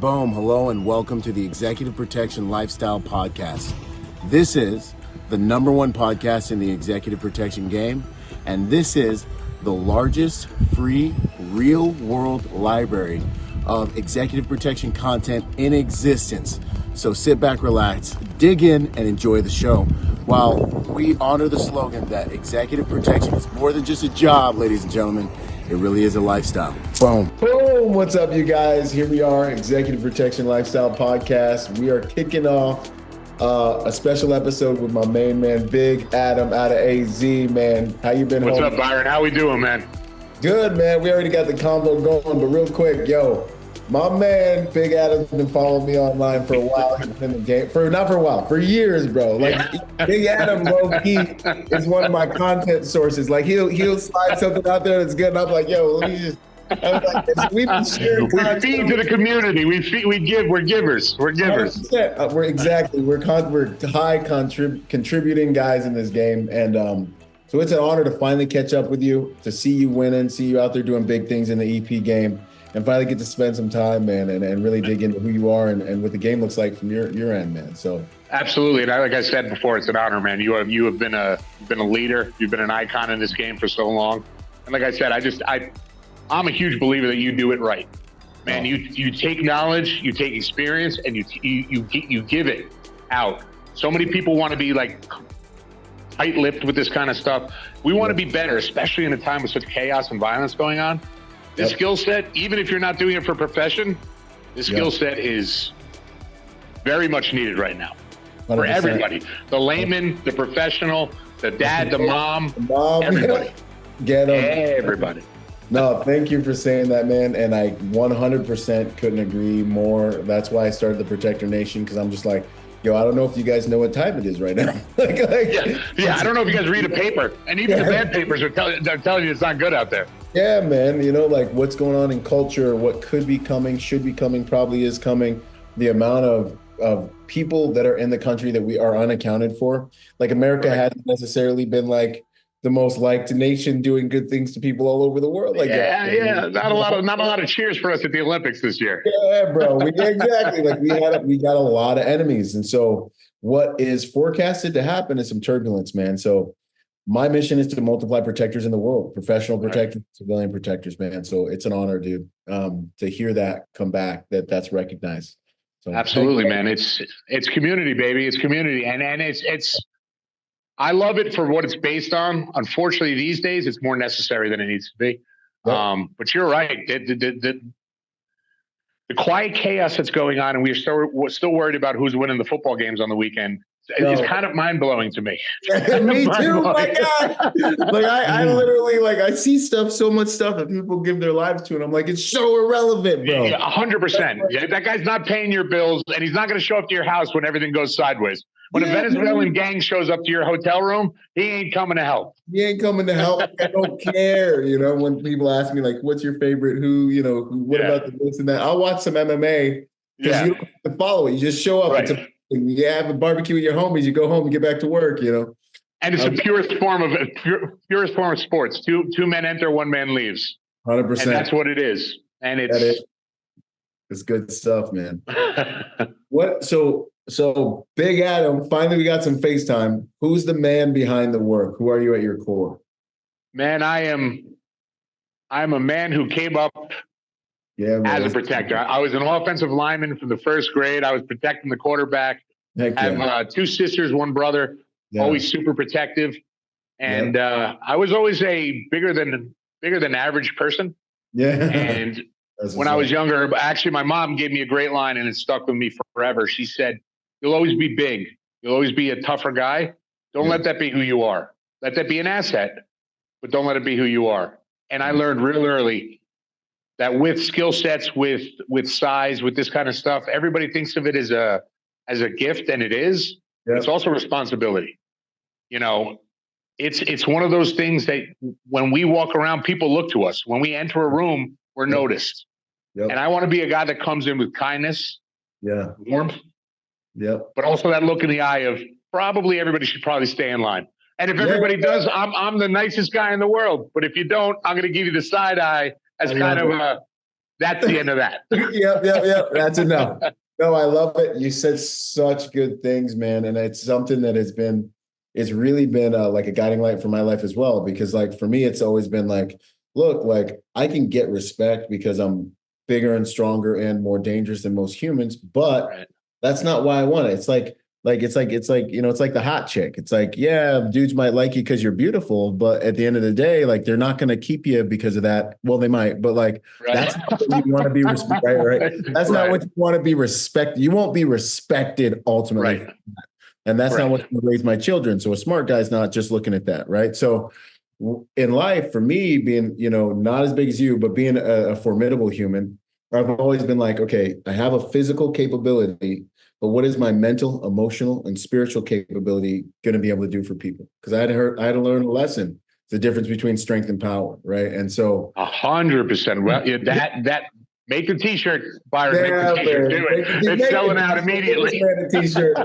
Boom, hello, and welcome to the Executive Protection Lifestyle Podcast. This is the #1 podcast in the executive protection game, and this is the largest free real-world library of executive protection content in existence. So sit back, relax, dig in, and enjoy the show. While we honor the slogan that executive protection is more than just a job, ladies and gentlemen, it really is a lifestyle. Boom. Boom. What's up, you guys? Here we are, Executive Protection Lifestyle Podcast. We are kicking off a special episode with my main man, Big Adam out of AZ, man. How you been? What's up, Byron? How we doing, man? Good, man. We already got the combo going, but real quick, yo, my man, Big Adam's been following me online for a while. He's been in the game for years, bro. Like, Big Adam, low key, is one of my content sources. Like, he'll slide something out there that's good, and I'm like, yo, let me just. I was like, we've been sharing we feed to the community. We're givers. We're givers. We're high contributing guys in this game, and so it's an honor to finally catch up with you, to see you winning, see you out there doing big things in the EP game, and finally get to spend some time, man, and really dig into who you are and what the game looks like from your end, man. So absolutely, and like I said before, it's an honor, man. You have been a leader. You've been an icon in this game for so long, and like I said, I'm a huge believer that you do it right, man. You take knowledge, you take experience, and you give it out. So many people want to be like tight-lipped with this kind of stuff. We want to be better, especially in a time with such chaos and violence going on. This skill set, even if you're not doing it for profession, this skill set is very much needed right now 100%. For everybody. The layman, the professional, the dad, the mom, everybody. Everybody. No, thank you for saying that, man. And I 100% couldn't agree more. That's why I started the Protector Nation, because I'm just like, yo, I don't know if you guys know what time it is right now. I don't know if you guys read a paper. And even the bad papers are telling you it's not good out there. Yeah, man. You know, like what's going on in culture, what could be coming, should be coming, probably is coming. The amount of people that are in the country that we are unaccounted for. Like America hasn't necessarily been like the most liked nation doing good things to people all over the world. Like not a lot of cheers for us at the Olympics this year. Yeah, bro. Exactly. Like we got a lot of enemies. And so what is forecasted to happen is some turbulence, man. So my mission is to multiply protectors in the world, professional protectors, civilian protectors, man. So it's an honor, dude, to hear that come back, that's recognized. So absolutely, man. It's community, baby. It's community. And it's I love it for what it's based on. Unfortunately, these days, it's more necessary than it needs to be. Yep. But you're right. The quiet chaos that's going on, and we're still worried about who's winning the football games on the weekend. It's kind of mind-blowing to me. Me too, my God. Like, I literally, like, I see so much stuff that people give their lives to, and I'm like, it's so irrelevant, bro. Yeah, 100%. Yeah, that guy's not paying your bills, and he's not going to show up to your house when everything goes sideways. When a Venezuelan gang shows up to your hotel room, he ain't coming to help. He ain't coming to help. I don't care. You know, when people ask me, like, what's your favorite? What about this and that? I'll watch some MMA because you don't have to follow it. You just show up. Right. You have a barbecue with your homies. You go home and get back to work, you know. And it's the purest form of sports. Two men enter, one man leaves. 100%. And that's what it is. And it's good stuff, man. So Big Adam, finally we got some FaceTime. Who's the man behind the work? Who are you at your core? Man, I'm a man who came up as a protector. I was an offensive lineman from the first grade. I was protecting the quarterback. I have 2 sisters, 1 brother, always super protective. And I was always a bigger than average person. Yeah. And when I was younger, actually my mom gave me a great line and it stuck with me forever. She said, "You'll always be big. You'll always be a tougher guy. Don't let that be who you are. Let that be an asset, but don't let it be who you are." And I learned real early that with skill sets, with size, with this kind of stuff, everybody thinks of it as a gift, and it is. But it's also responsibility. You know, it's one of those things that when we walk around, people look to us. When we enter a room, we're noticed. And I want to be a guy that comes in with kindness, warmth, but also that look in the eye of everybody should probably stay in line. And if everybody does, I'm the nicest guy in the world. But if you don't, I'm going to give you the side eye as kind of That's the end of that. Yep. That's enough. No, I love it. You said such good things, man. And it's something that it's really been like a guiding light for my life as well. Because like, for me, it's always been like, look, like I can get respect because I'm bigger and stronger and more dangerous than most humans, but that's not why I want it. It's like, it's like, it's like the hot chick. It's like, yeah, dudes might like you because you're beautiful, but at the end of the day, like they're not going to keep you because of that. Well, they might, but like, that's not what you want to be respected, right? That's not what you want to be respected. You won't be respected ultimately. And that's not what I raise my children. So a smart guy's not just looking at that, right? So in life, for me, being, not as big as you, but being a formidable human, I've always been like, okay, I have a physical capability, but what is my mental, emotional, and spiritual capability going to be able to do for people? Because I had to learn a lesson, the difference between strength and power, right? And so 100%. Well, that make the T-shirt, Byron. Make the T-shirt. Do it. It's selling out immediately. T-shirt.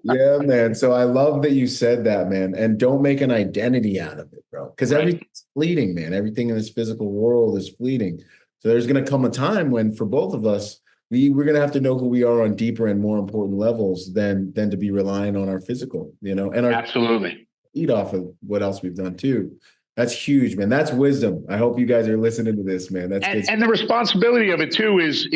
Yeah, man. So I love that you said that, man. And don't make an identity out of it, bro. Because everything's fleeting, man. Everything in this physical world is fleeting. So there's going to come a time when, for both of us, we're going to have to know who we are on deeper and more important levels than to be relying on our physical, and our absolutely eat off of what else we've done too. That's huge, man. That's wisdom. I hope you guys are listening to this, man. That's good. And the responsibility of it too is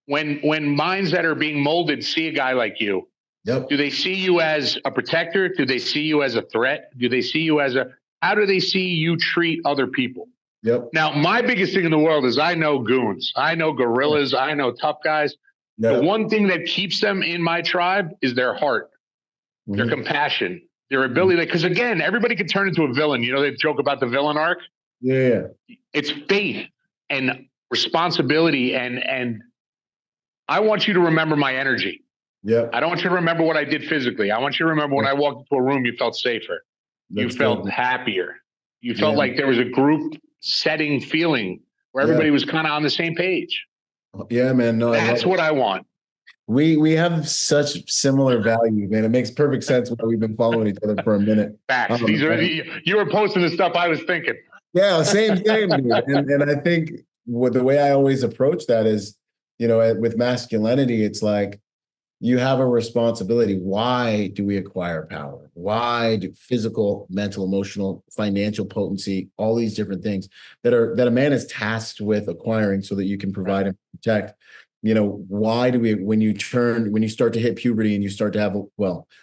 when minds that are being molded see a guy like you, do they see you as a protector? Do they see you as a threat? Do they see you as how do they see you treat other people? Yep. Now, my biggest thing in the world is I know goons. I know gorillas. I know tough guys. Yep. The one thing that keeps them in my tribe is their heart, their compassion, their ability. Because again, everybody can turn into a villain. They joke about the villain arc. Yeah. It's faith and responsibility. And I want you to remember my energy. Yeah. I don't want you to remember what I did physically. I want you to remember when I walked into a room, you felt safer. You felt happier. You felt like there was a group setting feeling where everybody was kind of on the same page. Yeah, man. No, that's what I want. We have such similar value, man. It makes perfect sense why we've been following each other for a minute. Facts. You were posting the stuff I was thinking. Yeah, same, dude. And I think the way I always approach that is, with masculinity, it's like, you have a responsibility. Why do we acquire power? Why do physical, mental, emotional, financial potency, all these different things that a man is tasked with acquiring so that you can provide and protect? Why do we, when you start to hit puberty and you start to have,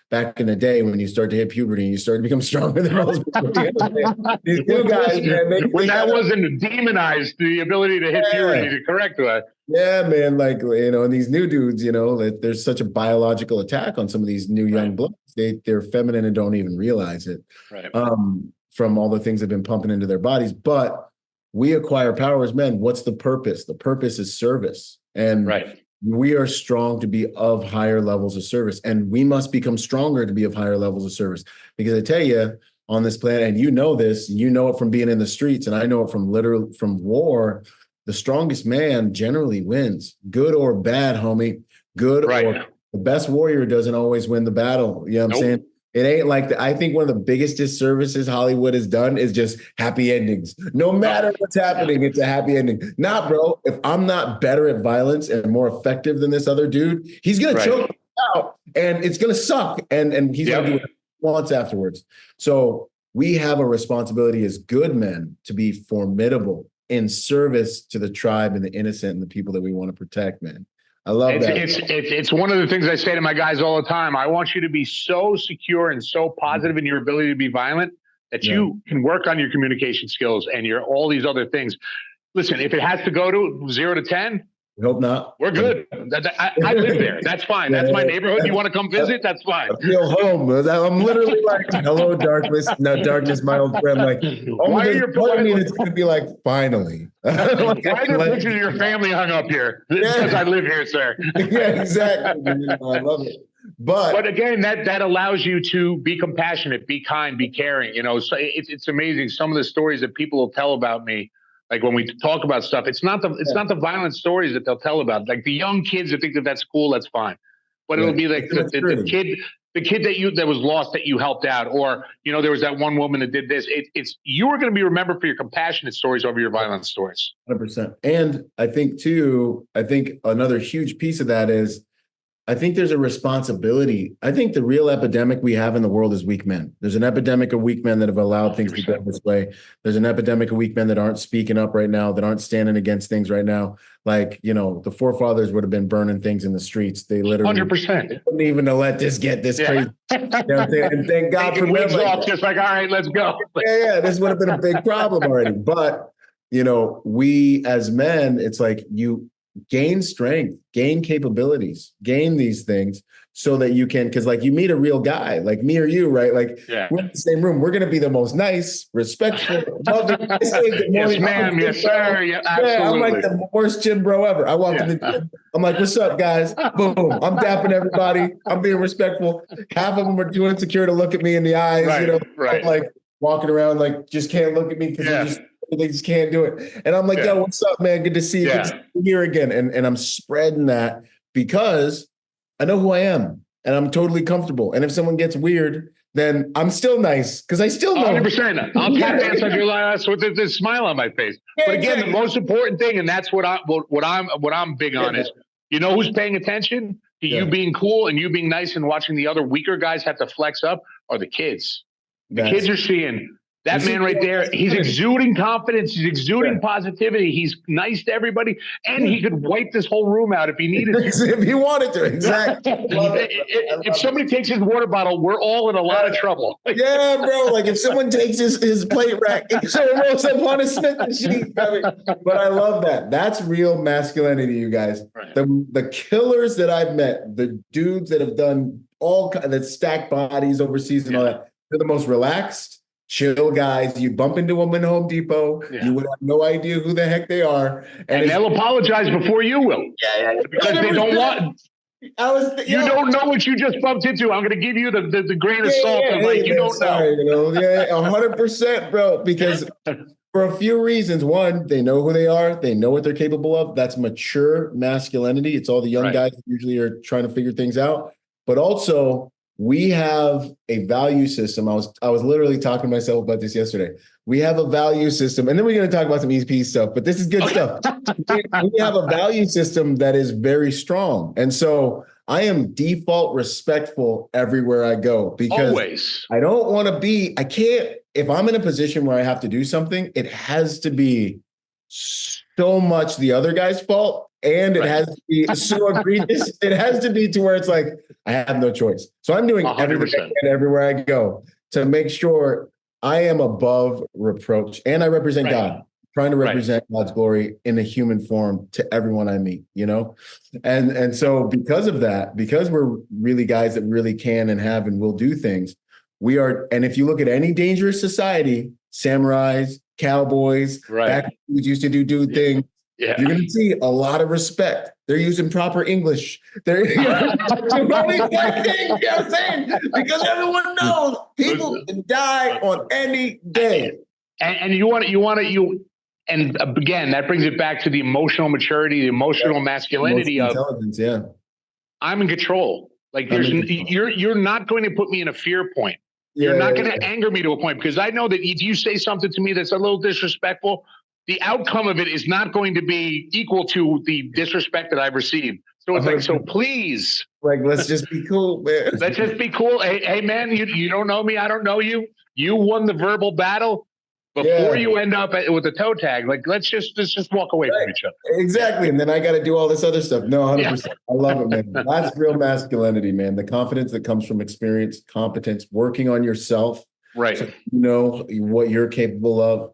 back in the day when you start to hit puberty and you start to become stronger than most people, these new guys, man, when that wasn't demonized, the ability to hit puberty to correct that. Yeah, man. Like, and these new dudes, there's such a biological attack on some of these new young bloods. They're feminine and don't even realize it. Right. From all the things they've been pumping into their bodies. But we acquire power as men. What's the purpose? The purpose is service. And we are strong to be of higher levels of service. And we must become stronger to be of higher levels of service. Because I tell you, on this planet, and this, it from being in the streets, and I know it from war, the strongest man generally wins, good or bad, homie. Good or the best warrior doesn't always win the battle. You know what I'm saying? It ain't like I think one of the biggest disservices Hollywood has done is just happy endings. No matter what's happening, it's a happy ending. Nah, bro, if I'm not better at violence and more effective than this other dude, he's going to choke me out and it's going to suck. And he's going to do what he wants afterwards. So we have a responsibility as good men to be formidable in service to the tribe and the innocent and the people that we want to protect, man. I love that. It's one of the things I say to my guys all the time. I want you to be so secure and so positive in your ability to be violent that you can work on your communication skills and all these other things. Listen, if it has to go to 0 to 10, I hope not. We're good. I live there. That's fine. That's my neighborhood. You want to come visit? That's fine. I feel home. I'm literally like, hello, darkness. No, darkness, my old friend. Like, why are your part of me that's going to be like, finally. Why are there pictures of your family hung up here? Because I live here, sir. Yeah, exactly. I love it. But again, that allows you to be compassionate, be kind, be caring. So it's amazing. Some of the stories that people will tell about me. Like when we talk about stuff, it's not the violent stories that they'll tell about. Like the young kids that think that that's cool, that's fine. But it'll be like the kid the kid that was lost that you helped out, or there was that one woman that did this. It's you are going to be remembered for your compassionate stories over your violent stories. 100%. And I think another huge piece of that is, I think there's a responsibility. I think the real epidemic we have in the world is weak men. There's an epidemic of weak men that have allowed things to go this way. There's an epidemic of weak men that aren't speaking up right now, that aren't standing against things right now. Like, the forefathers would have been burning things in the streets. They literally 100% couldn't even let this get this crazy. And thank God for them. Off, just like, all right, let's go. Yeah, this would have been a big problem already. But, we as men, it's like you gain strength, gain capabilities, gain these things so that you can, because like you meet a real guy like me or you, right? Like we're in the same room. We're going to be the most nice, respectful, loving. Yes, ma'am. Yes, sir. Yeah, absolutely. Yeah, I'm like the worst gym bro ever. I walk in the gym. I'm like, what's up, guys? Boom. I'm dapping everybody. I'm being respectful. Half of them are too insecure to look at me in the eyes. Right. I'm like walking around like just can't look at me because they just can't do it. And I'm like, yo, what's up, man? Good to see you. Good to see you here again. And I'm spreading that because I know who I am and I'm totally comfortable. And if someone gets weird, then I'm still nice because I still know. 100%. I'll tap dance on your last with this smile on my face. But again, the most important thing, and that's what I'm big on is, who's paying attention to you being cool and you being nice and watching the other weaker guys have to flex up are the kids. The kids are seeing that man right there. He's exuding confidence. He's exuding positivity. He's nice to everybody. And he could wipe this whole room out if he needed to. If he wanted to. Exactly. If somebody takes his water bottle, we're all in a lot of trouble. Yeah, bro. Like if someone takes his plate rack and someone rolls up on his Smith machine. But I love that. That's real masculinity, you guys. Right. The killers that I've met, the dudes that have done that stack bodies overseas and all that, they're the most relaxed, chill guys. You bump into them in Home Depot. You would have no idea who the heck they are. And they'll apologize before you will. Because they don't want... You don't know what you just bumped into. I'm going to give you the grain of salt of like, you don't know. 100%, bro. Because for a few reasons. One, they know who they are. They know what they're capable of. That's mature masculinity. It's all the young guys that usually are trying to figure things out. But also, we have a value system. I was literally talking to myself about this yesterday. We have a value system, and then we're going to talk about some EP stuff, but this is good stuff. We have a value system that is very strong. And so I am default respectful everywhere I go because always. I don't want to be, if I'm in a position where I have to do something, it has to be so much the other guy's fault. And it has to be so egregious. It has to be to where it's like, I have no choice. So I'm doing 100%. everything I can everywhere I go to make sure I am above reproach. And I represent God, trying to represent God's glory in a human form to everyone I meet, And so because of that, because we're really guys that really can and have and will do things, we are. And if you look at any dangerous society, samurais, cowboys, back used to do things. Yeah. You're going to see a lot of respect. They're using proper English. They're doing exact things, you know what I'm saying? Because everyone knows people can die on any day. And and again, that brings it back to the emotional maturity, the emotional masculinity of intelligence. Yeah, I'm in control. Like you're not going to put me in a fear point. You're not going to anger me to a point because I know that if you say something to me that's a little disrespectful, the outcome of it is not going to be equal to the disrespect that I've received. So it's like, so please. Like, let's just be cool, man. Let's just be cool. Hey man, you don't know me. I don't know you. You won the verbal battle before you end up with a toe tag. Like, let's just walk away from each other. Exactly. And then I got to do all this other stuff. No, 100%. I love it, man. That's real masculinity, man. The confidence that comes from experience, competence, working on yourself. Right. So you know what you're capable of.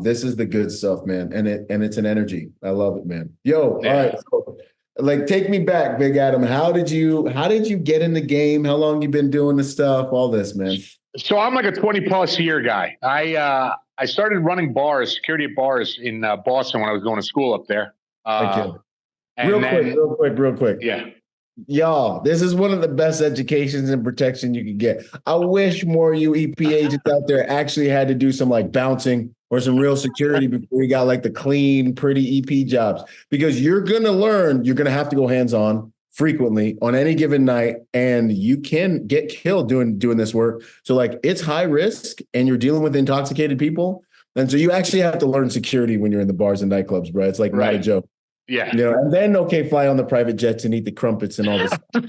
This is the good stuff, man. And it's an energy. I love it, man. Yo, all right. So, like, take me back, Big Adam. How did you get in the game? How long you been doing the stuff? All this, man. So I'm like a 20+ year guy. I started running bars, security at bars in Boston when I was going to school up there. Thank you. Real quick. Yeah. Y'all, this is one of the best educations and protection you can get. I wish more of you EP agents out there actually had to do some like bouncing or some real security before we got like the clean, pretty EP jobs, because you're going to learn, you're going to have to go hands-on frequently on any given night, and you can get killed doing this work. So like it's high risk and you're dealing with intoxicated people. And so you actually have to learn security when you're in the bars and nightclubs, bro. It's like not a joke. Yeah. You know, and then fly on the private jets and eat the crumpets and all this. Get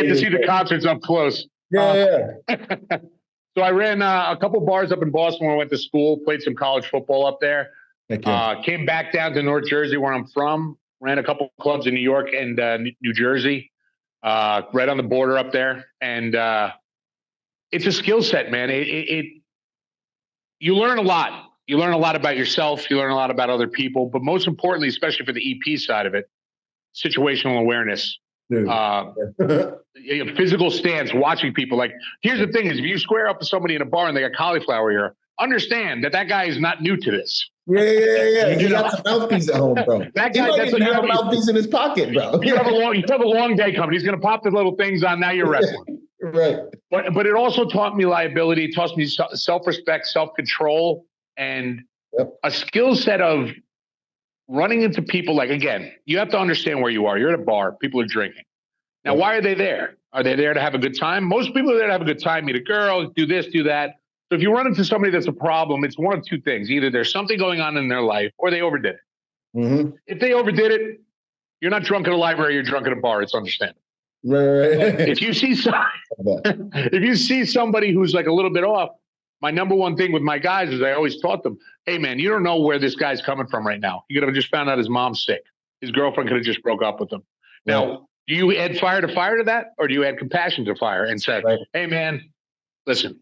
to see the concerts up close. Yeah. So I ran a couple bars up in Boston where I went to school, played some college football up there. Came back down to North Jersey where I'm from, ran a couple clubs in New York and New Jersey, right on the border up there. And it's a skill set, man. You learn a lot. You learn a lot about yourself. You learn a lot about other people. But most importantly, especially for the EP side of it, situational awareness. Physical stance, watching people. Like, here's the thing is, if you square up with somebody in a bar and they got cauliflower ear, understand that guy is not new to this. Yeah. He got some mouthpiece at home, bro. That guy doesn't have a mouthpiece in his pocket, bro. You have a long day coming. He's going to pop the little things on. Now you're wrestling. Right. But it also taught me liability. It taught me self-respect, self-control, and a skill set of running into people. Like, again, you have to understand where you are. You're at a bar. People are drinking. Now, why are they there? Are they there to have a good time? Most people are there to have a good time, meet a girl, do this, do that. So if you run into somebody that's a problem, it's one of two things. Either there's something going on in their life or they overdid it. Mm-hmm. If they overdid it, you're not drunk at a library, you're drunk at a bar. It's understandable. Right. If you see somebody who's like a little bit off, my number one thing with my guys is I always taught them, hey, man, you don't know where this guy's coming from right now. You could have just found out his mom's sick. His girlfriend could have just broke up with him. Now, do you add fire to fire to that? Or do you add compassion to fire and say, hey, man, listen,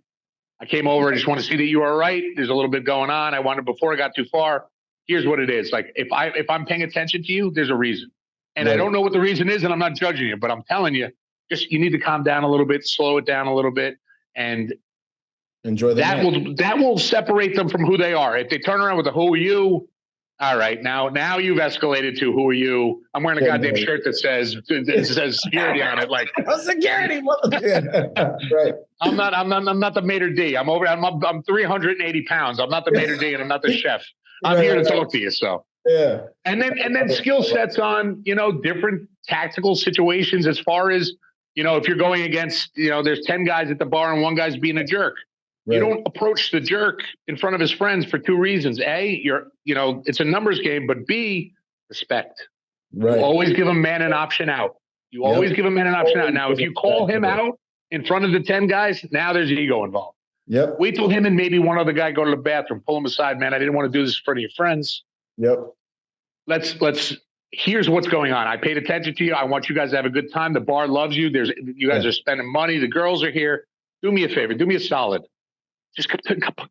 I came over. I just want to see that you are all right. There's a little bit going on. I wanted before I got too far. Here's what it is. Like, if I'm paying attention to you, there's a reason. And I don't know what the reason is, and I'm not judging you, but I'm telling you, just you need to calm down a little bit, slow it down a little bit, and enjoy that. That will separate them from who they are. If they turn around with a "Who are you?" All right, now you've escalated to "Who are you?" I'm wearing a goddamn shirt that says security on it. Like security, right? I'm not the maitre d'. I'm 380 pounds. I'm not the maitre d', and I'm not the chef. I'm here to talk to you. So. Yeah. And then skill sets on, different tactical situations as far as, if you're going against, there's 10 guys at the bar and one guy's being a jerk. Right. You don't approach the jerk in front of his friends for two reasons. A, it's a numbers game, but B, respect. Right. You always give a man an option out. Always give a man an option out. Now, if you call him out in front of the 10 guys, now there's ego involved. Yep. Wait till him and maybe one other guy go to the bathroom, pull him aside. Man, I didn't want to do this in front of your friends. Yep. Here's what's going on. I paid attention to you. I want you guys to have a good time. The bar loves you. You guys are spending money. The girls are here. Do me a favor. Do me a solid. Just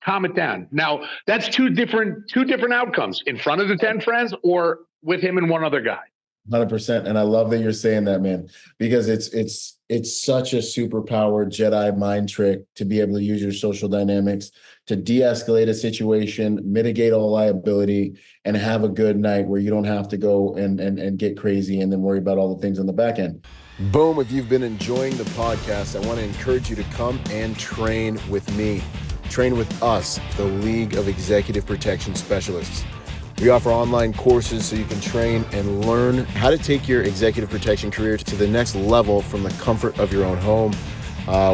calm it down. Now, that's two different outcomes, in front of the 10 friends or with him and one other guy. 100%. And I love that you're saying that, man, because it's such a superpower Jedi mind trick to be able to use your social dynamics to de-escalate a situation, mitigate all liability, and have a good night where you don't have to go and get crazy and then worry about all the things on the back end. Boom. If you've been enjoying the podcast, I want to encourage you to come and train with me. Train with us, the League of Executive Protection Specialists. We offer online courses so you can train and learn how to take your executive protection career to the next level from the comfort of your own home.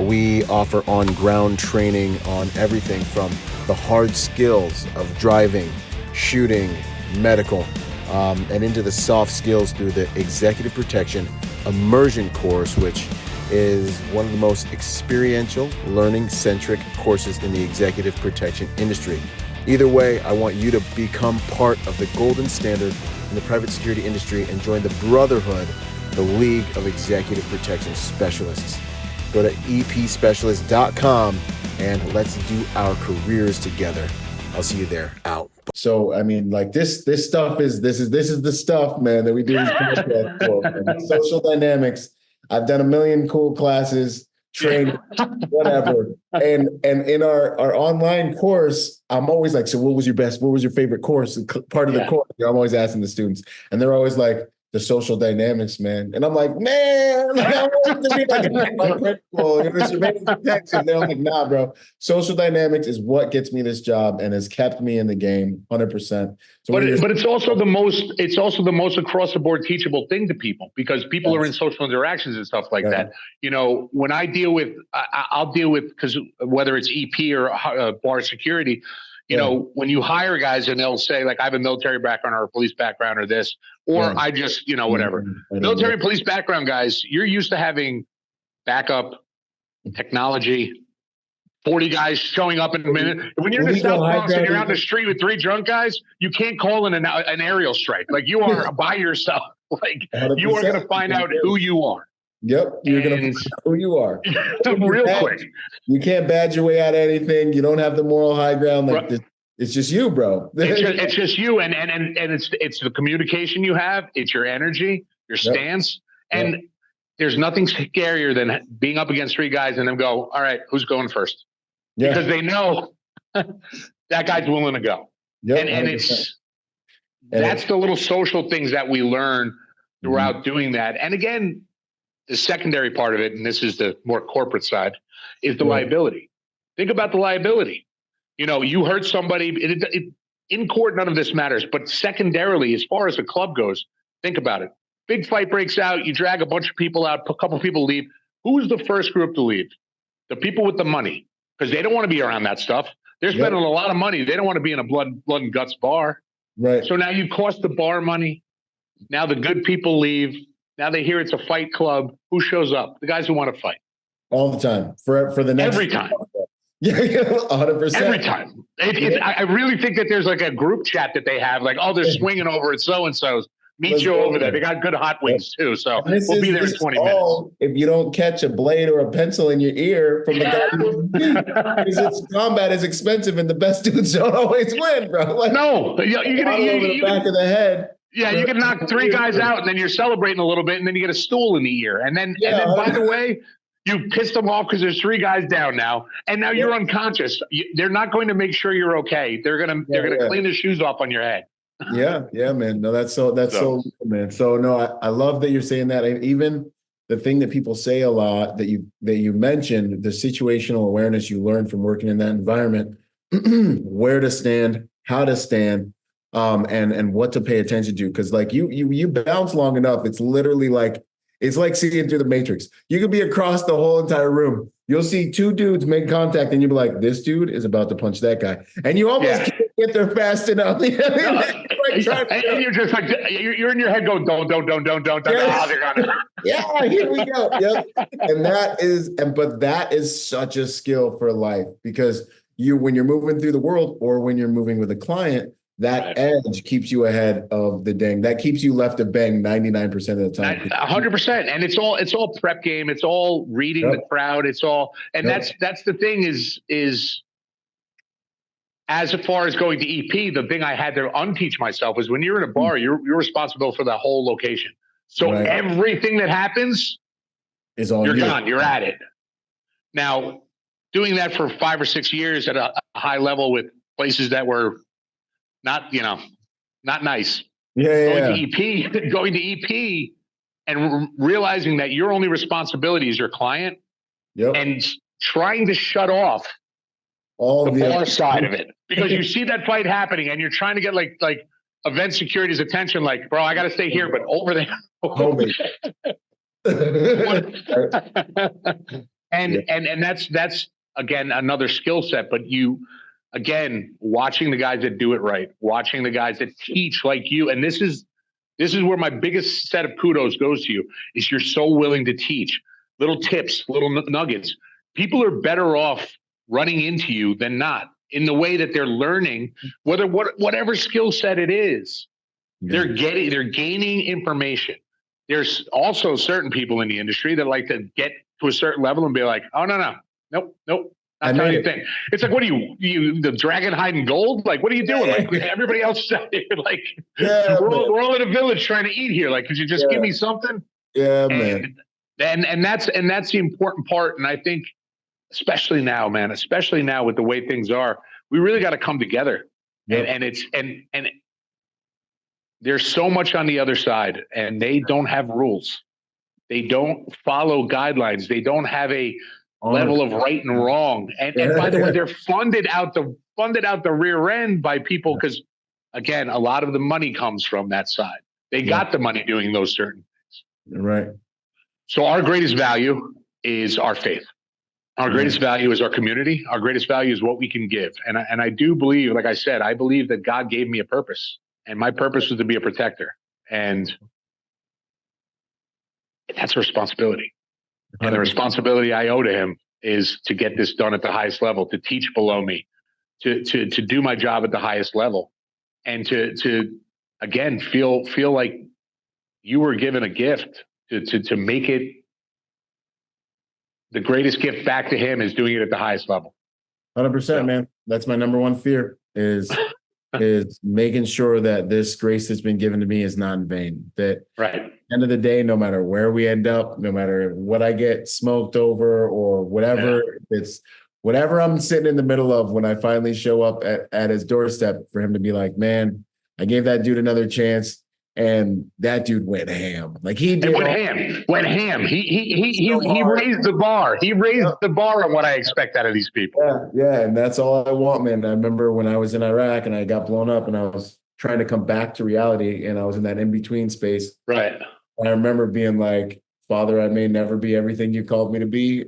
We offer on-ground training on everything from the hard skills of driving, shooting, medical, and into the soft skills through the Executive Protection Immersion course, which is one of the most experiential, learning-centric courses in the executive protection industry. Either way, I want you to become part of the golden standard in the private security industry and join the brotherhood, the League of Executive Protection Specialists. Go to epspecialist.com and let's do our careers together. I'll see you there. Out. So, I mean, like this stuff is the stuff, man, that we do. Social dynamics. I've done a million cool classes, trained, whatever. And in our online course, I'm always like, so what was your favorite course? Part of the course, I'm always asking the students. And they're always like, the social dynamics, man. And I'm like, man, I want to be like my principal, surveillance protection. They're like, nah, bro. Social dynamics is what gets me this job and has kept me in the game 100%. So but it's also the most across the board teachable thing to people, because people are in social interactions and stuff like that. When I deal with, I'll deal with, because whether it's EP or bar security, when you hire guys and they'll say, like, I have a military background or a police background or this, or I just, whatever. Military and police background guys, you're used to having backup, technology, 40 guys showing up in a minute. When you're in the South Bronx and you're out in the street with 3 drunk guys, you can't call in an aerial strike. Like, you are by yourself. Like, you are going to find out who you are. Yep, you're going to find out who you are. Real quick. You can't badge your way out of anything. You don't have the moral high ground. Like this. It's just you, bro. It's just you, and it's the communication you have. It's your energy, your stance, and there's nothing scarier than being up against 3 guys and them go, all right, who's going first? Yeah. Because they know that guy's willing to go. Yep, and that's the little social things that we learn throughout doing that. And again, the secondary part of it, and this is the more corporate side, is the liability. Think about the liability. You hurt somebody in court, none of this matters. But secondarily, as far as the club goes, think about it. Big fight breaks out. You drag a bunch of people out. A couple of people leave. Who's the first group to leave? The people with the money, because they don't want to be around that stuff. They're spending a lot of money. They don't want to be in a blood and guts bar. Right. So now you cost the bar money. Now the good people leave. Now they hear it's a fight club. Who shows up? The guys who want to fight. All the time. For the next. Every time. Yeah, 100%. Every time. I really think that there's like a group chat that they have, like, oh, they're swinging over at so-and-so's. Meet you over there. They got good hot wings too. So we'll be there in 20 minutes. If you don't catch a blade or a pencil in your ear from the guy, because combat is expensive and the best dudes don't always win, bro. Like, no, you're over the back of the head. Yeah, you can knock 3 guys out and then you're celebrating a little bit and then you get a stool in the ear. And then by the way, you pissed them off because there's 3 guys down now, and now you're unconscious. They're not going to make sure you're okay. They're gonna clean the shoes off on your head. Yeah, man. No, that's so man. So no, I love that you're saying that. And even the thing that people say a lot that you mentioned, the situational awareness you learn from working in that environment, where to stand, how to stand, and what to pay attention to. Because like you bounce long enough, it's literally like. It's like seeing through the Matrix. You could be across the whole entire room. You'll see 2 dudes make contact and you'll be like, this dude is about to punch that guy. And you almost can't get there fast enough. And you're just like, you're in your head going, don't. Yeah, here we go. Yep. But that is such a skill for life, because when you're moving through the world or when you're moving with a client, that edge keeps you ahead of the ding. That keeps you left of bang 99% of the time. 100%. And it's all prep game. It's all reading the crowd. It's all, and that's the thing is as far as going to EP, the thing I had to unteach myself is when you're in a bar, you're responsible for the whole location. So everything that happens is on you. You're gone. You're at it. Now, doing that for 5 or 6 years at a high level with places that were not nice. Going to EP and realizing that your only responsibility is your client and trying to shut off all the bar side of it, because you see that fight happening and you're trying to get like event security's attention. Like, bro, I got to stay here, but over there. and that's again another skill set, but again, watching the guys that do it right, watching the guys that teach like you. And this is where my biggest set of kudos goes to you, is you're so willing to teach little tips, little nuggets. People are better off running into you than not, in the way that they're learning, whatever skill set it is. They're gaining information. There's also certain people in the industry that like to get to a certain level and be like, oh, nope. Not tell you anything. It's like, what are you the dragon hiding gold? Like, what are you doing? Like, everybody else is out here, like, we're all in a village trying to eat here. Like, could you just give me something? Yeah, man. And that's the important part. And I think, especially now with the way things are, we really got to come together. And there's so much on the other side, and they don't have rules. They don't follow guidelines. They don't have a level of right and wrong. And by the way, they're funded out the rear end by people because, again, a lot of the money comes from that side. They got the money doing those certain things. Right. So our greatest value is our faith. Our greatest value is our community. Our greatest value is what we can give. And I do believe, like I said, I believe that God gave me a purpose, and my purpose was to be a protector. And that's a responsibility. And the responsibility I owe to him is to get this done at the highest level, to teach below me, to do my job at the highest level, and to again feel like you were given a gift to make it. The greatest gift back to him is doing it at the highest level. 100%, man. That's my number one fear is making sure that this grace that's been given to me is not in vain. That right. At the end of the day, no matter where we end up, no matter what I get smoked over or whatever, it's whatever I'm sitting in the middle of when I finally show up at his doorstep, for him to be like, man, I gave that dude another chance. And that dude went ham. Like he did. Went ham. He raised the bar. He raised the bar on what I expect out of these people. Yeah. And that's all I want, man. I remember when I was in Iraq and I got blown up and I was trying to come back to reality and I was in that in-between space. Right. And I remember being like, Father, I may never be everything you called me to be,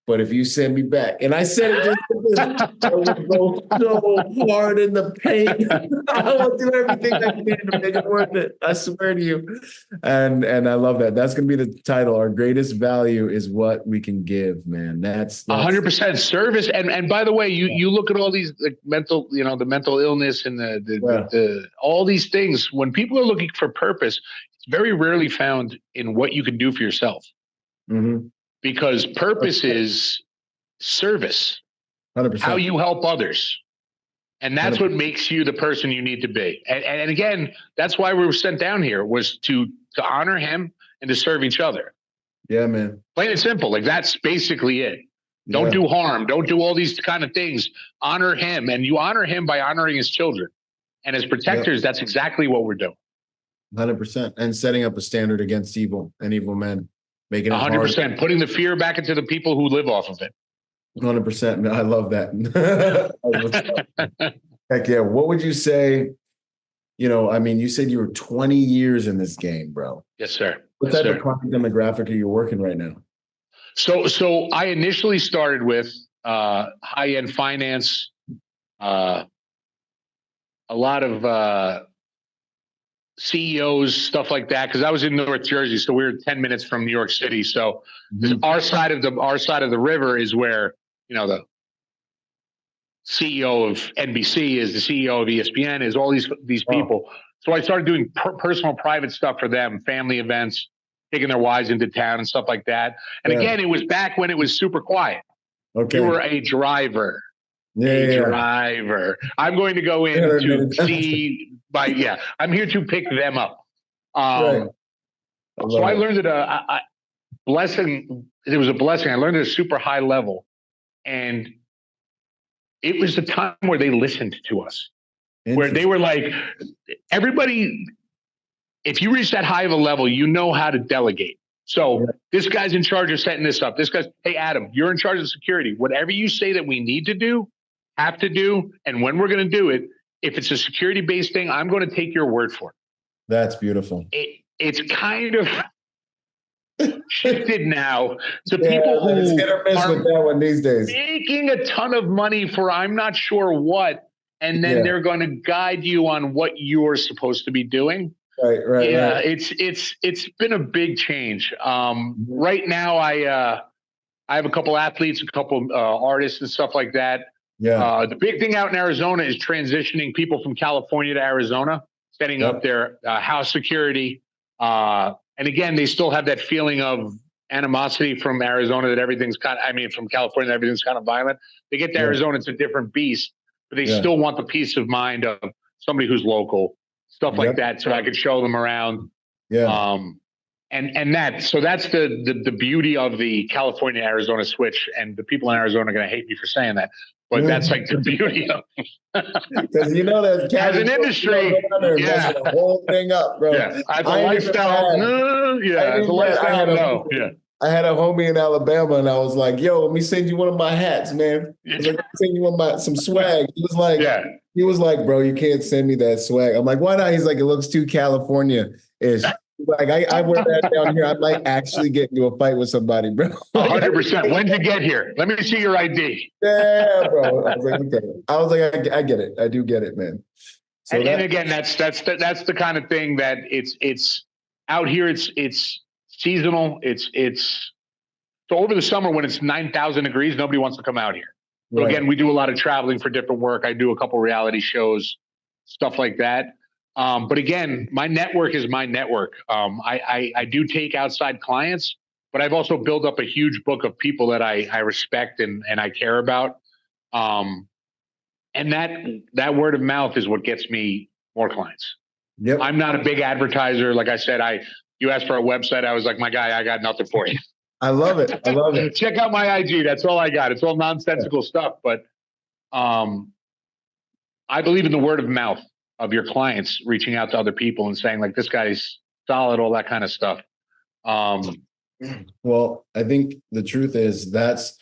but if you send me back, and I said it just I would go so hard in the paint. I will do everything I can to make it worth it. I swear to you. And I love that. That's going to be the title. Our greatest value is what we can give, man. That's 100% service. And by the way, you look at all these like mental, the mental illness and the all these things. When people are looking for purpose, it's very rarely found in what you can do for yourself. Mm-hmm. Because purpose is service, 100%. How you help others. And that's 100%. What makes you the person you need to be. And again, that's why we were sent down here, was to honor him and to serve each other. Yeah, man. Plain and simple. Like that's basically it. Don't do harm. Don't do all these kind of things. Honor him. And you honor him by honoring his children. And as protectors, that's exactly what we're doing. 100%. And setting up a standard against evil and evil men. Making it 100%, hard. putting the fear back into the people who live off of it. 100%. I love that. Heck yeah. What would you say? You said you were 20 years in this game, bro. Yes, sir. What type of client demographic are you working right now? So I initially started with high-end finance, a lot of CEOs, stuff like that, because I was in North Jersey, so we were 10 minutes from New York City. So our side of the river is where the CEO of NBC is, the CEO of ESPN is, all these people. So I started doing personal, private stuff for them, family events, taking their wives into town and stuff like that. And again, it was back when it was super quiet. Okay, you were a driver. Driver. I'm going to go in to see. I'm here to pick them up. So I learned at blessing. It was a blessing. I learned at a super high level, and it was the time where they listened to us, where they were like, everybody. If you reach that high of a level, you know how to delegate. So this guy's in charge of setting this up. This guy's, hey, Adam, you're in charge of security. Whatever you say that we need to do, have to do, and when we're going to do it, if it's a security-based thing, I'm going to take your word for it. That's beautiful. It's kind of shifted now to people who it's hit or miss with that one these days. Making a ton of money for I'm not sure what, and then they're going to guide you on what you're supposed to be doing. Right. Yeah, it's been a big change. Right now, I have a couple athletes, a couple artists, and stuff like that. Yeah. The big thing out in Arizona is transitioning people from California to Arizona, setting up their house security. And again, they still have that feeling of animosity from Arizona that everything's from California, that everything's kind of violent. They get to Arizona, it's a different beast, but they still want the peace of mind of somebody who's local, stuff like that. So I could show them around. Yeah. So that's the beauty of the California Arizona switch, and the people in Arizona are going to hate me for saying that. but that's like the beauty of because that as an industry, messing the whole thing up, bro. Yeah, as a lifestyle, as a lifestyle, no, yeah. I had a homie in Alabama, and I was like, "Yo, let me send you one of my hats, man. I was like, let me send you some swag." He was like, "Bro, you can't send me that swag." I'm like, "Why not?" He's like, "It looks too California-ish." Like, I wear that down here, I might actually get into a fight with somebody, bro. 100%. When did you get here? Let me see your ID. Yeah, bro. I was like, okay. I get it. I do get it, man. So and again, that's the kind of thing that it's out here. It's seasonal. It's so over the summer when it's 9,000 degrees, nobody wants to come out here. So again, we do a lot of traveling for different work. I do a couple reality shows, stuff like that. But again, my network is my network. I do take outside clients, but I've also built up a huge book of people that I respect and I care about. And that word of mouth is what gets me more clients. Yep. I'm not a big advertiser. Like I said, you asked for a website. I was like, my guy, I got nothing for you. I love it. I love it. Check out my IG. That's all I got. It's all nonsensical stuff. But I believe in the word of mouth of your clients reaching out to other people and saying like, this guy's solid, all that kind of stuff. Well, I think the truth is that's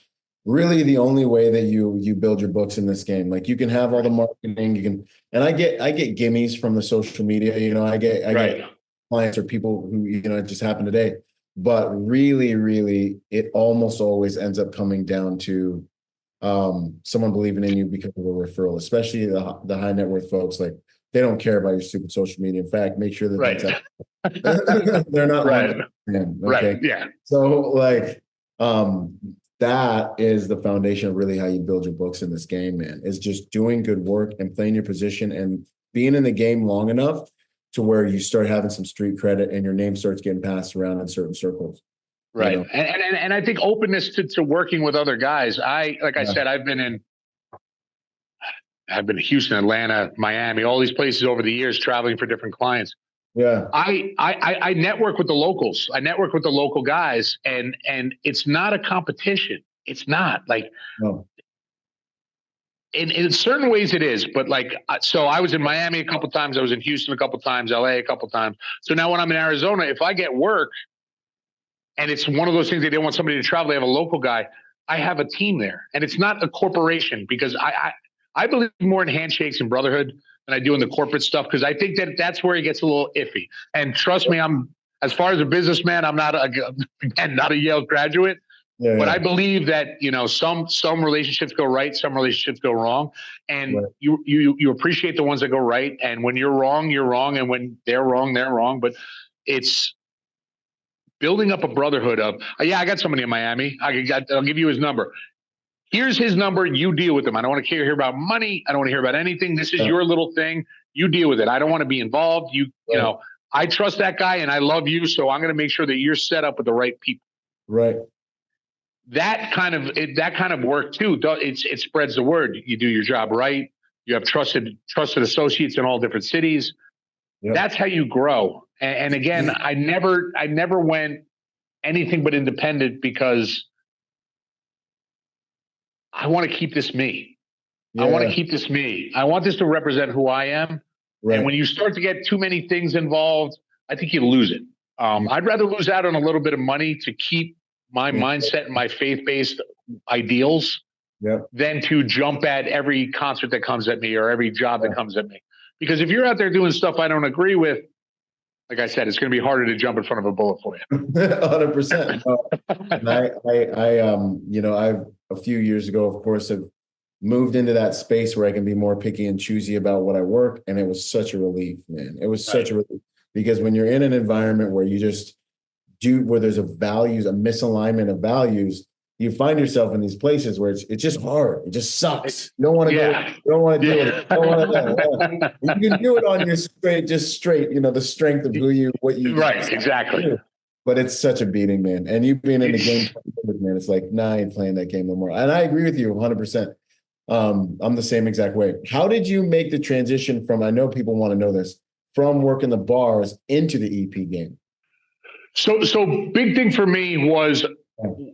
really the only way that you build your books in this game. Like you can have all the marketing, and I get gimmies from the social media. I get clients or people who it just happened today. But really, it almost always ends up coming down to someone believing in you because of a referral, especially the high net worth folks. Like they don't care about your stupid social media. In fact, make sure that they're not right. Okay? Right. Yeah. So like that is the foundation of really how you build your books in this game, man. Is just doing good work and playing your position and being in the game long enough to where you start having some street credit and your name starts getting passed around in certain circles. Right. And I think openness to working with other guys. I said, I've been to Houston, Atlanta, Miami, all these places over the years, traveling for different clients. Yeah. I network with the locals. I network with the local guys, and it's not a competition. It's not like, no. In certain ways it is, but like, so I was in Miami a couple of times. I was in Houston a couple of times, LA a couple of times. So now when I'm in Arizona, if I get work and it's one of those things, they didn't want somebody to travel, they have a local guy, I have a team there. And it's not a corporation because I believe more in handshakes and brotherhood than I do in the corporate stuff. Cause I think that's where it gets a little iffy. And trust me, as far as a businessman, I'm not a Yale graduate. Yeah, but I believe that, some relationships go right, some relationships go wrong. And you appreciate the ones that go right. And when you're wrong, you're wrong. And when they're wrong, they're wrong. But it's building up a brotherhood of, I got somebody in Miami. I'll give you his number. Here's his number. You deal with him. I don't want to hear about money. I don't want to hear about anything. This is your little thing. You deal with it. I don't want to be involved. You know, I trust that guy and I love you. So I'm going to make sure that you're set up with the right people. Right. That kind of work too. It spreads the word. You do your job right. You have trusted associates in all different cities. Yep. That's how you grow. And again, I never went anything but independent because I want to keep this me. Yeah. I want to keep this me. I want this to represent who I am. Right. And when you start to get too many things involved, I think you lose it. I'd rather lose out on a little bit of money to keep my mindset and my faith-based ideals than to jump at every concert that comes at me or every job that comes at me. Because if you're out there doing stuff I don't agree with, like I said, it's going to be harder to jump in front of a bullet for you. 100%. And I've a few years ago, of course, have moved into that space where I can be more picky and choosy about what I work. And it was such a relief, man. It was such a relief because when you're in an environment where you just where there's a misalignment of values, you find yourself in these places where it's just hard. It just sucks. You don't want to go. You don't want to do it. You don't want to. You can do it on your straight, the strength of what you. Right. Exactly. Do. But it's such a beating, man. And you being in the game, man, it's like, I ain't playing that game no more. And I agree with you 100%. I'm the same exact way. How did you make the transition from, I know people want to know this, from working the bars into the EP game? So big thing for me was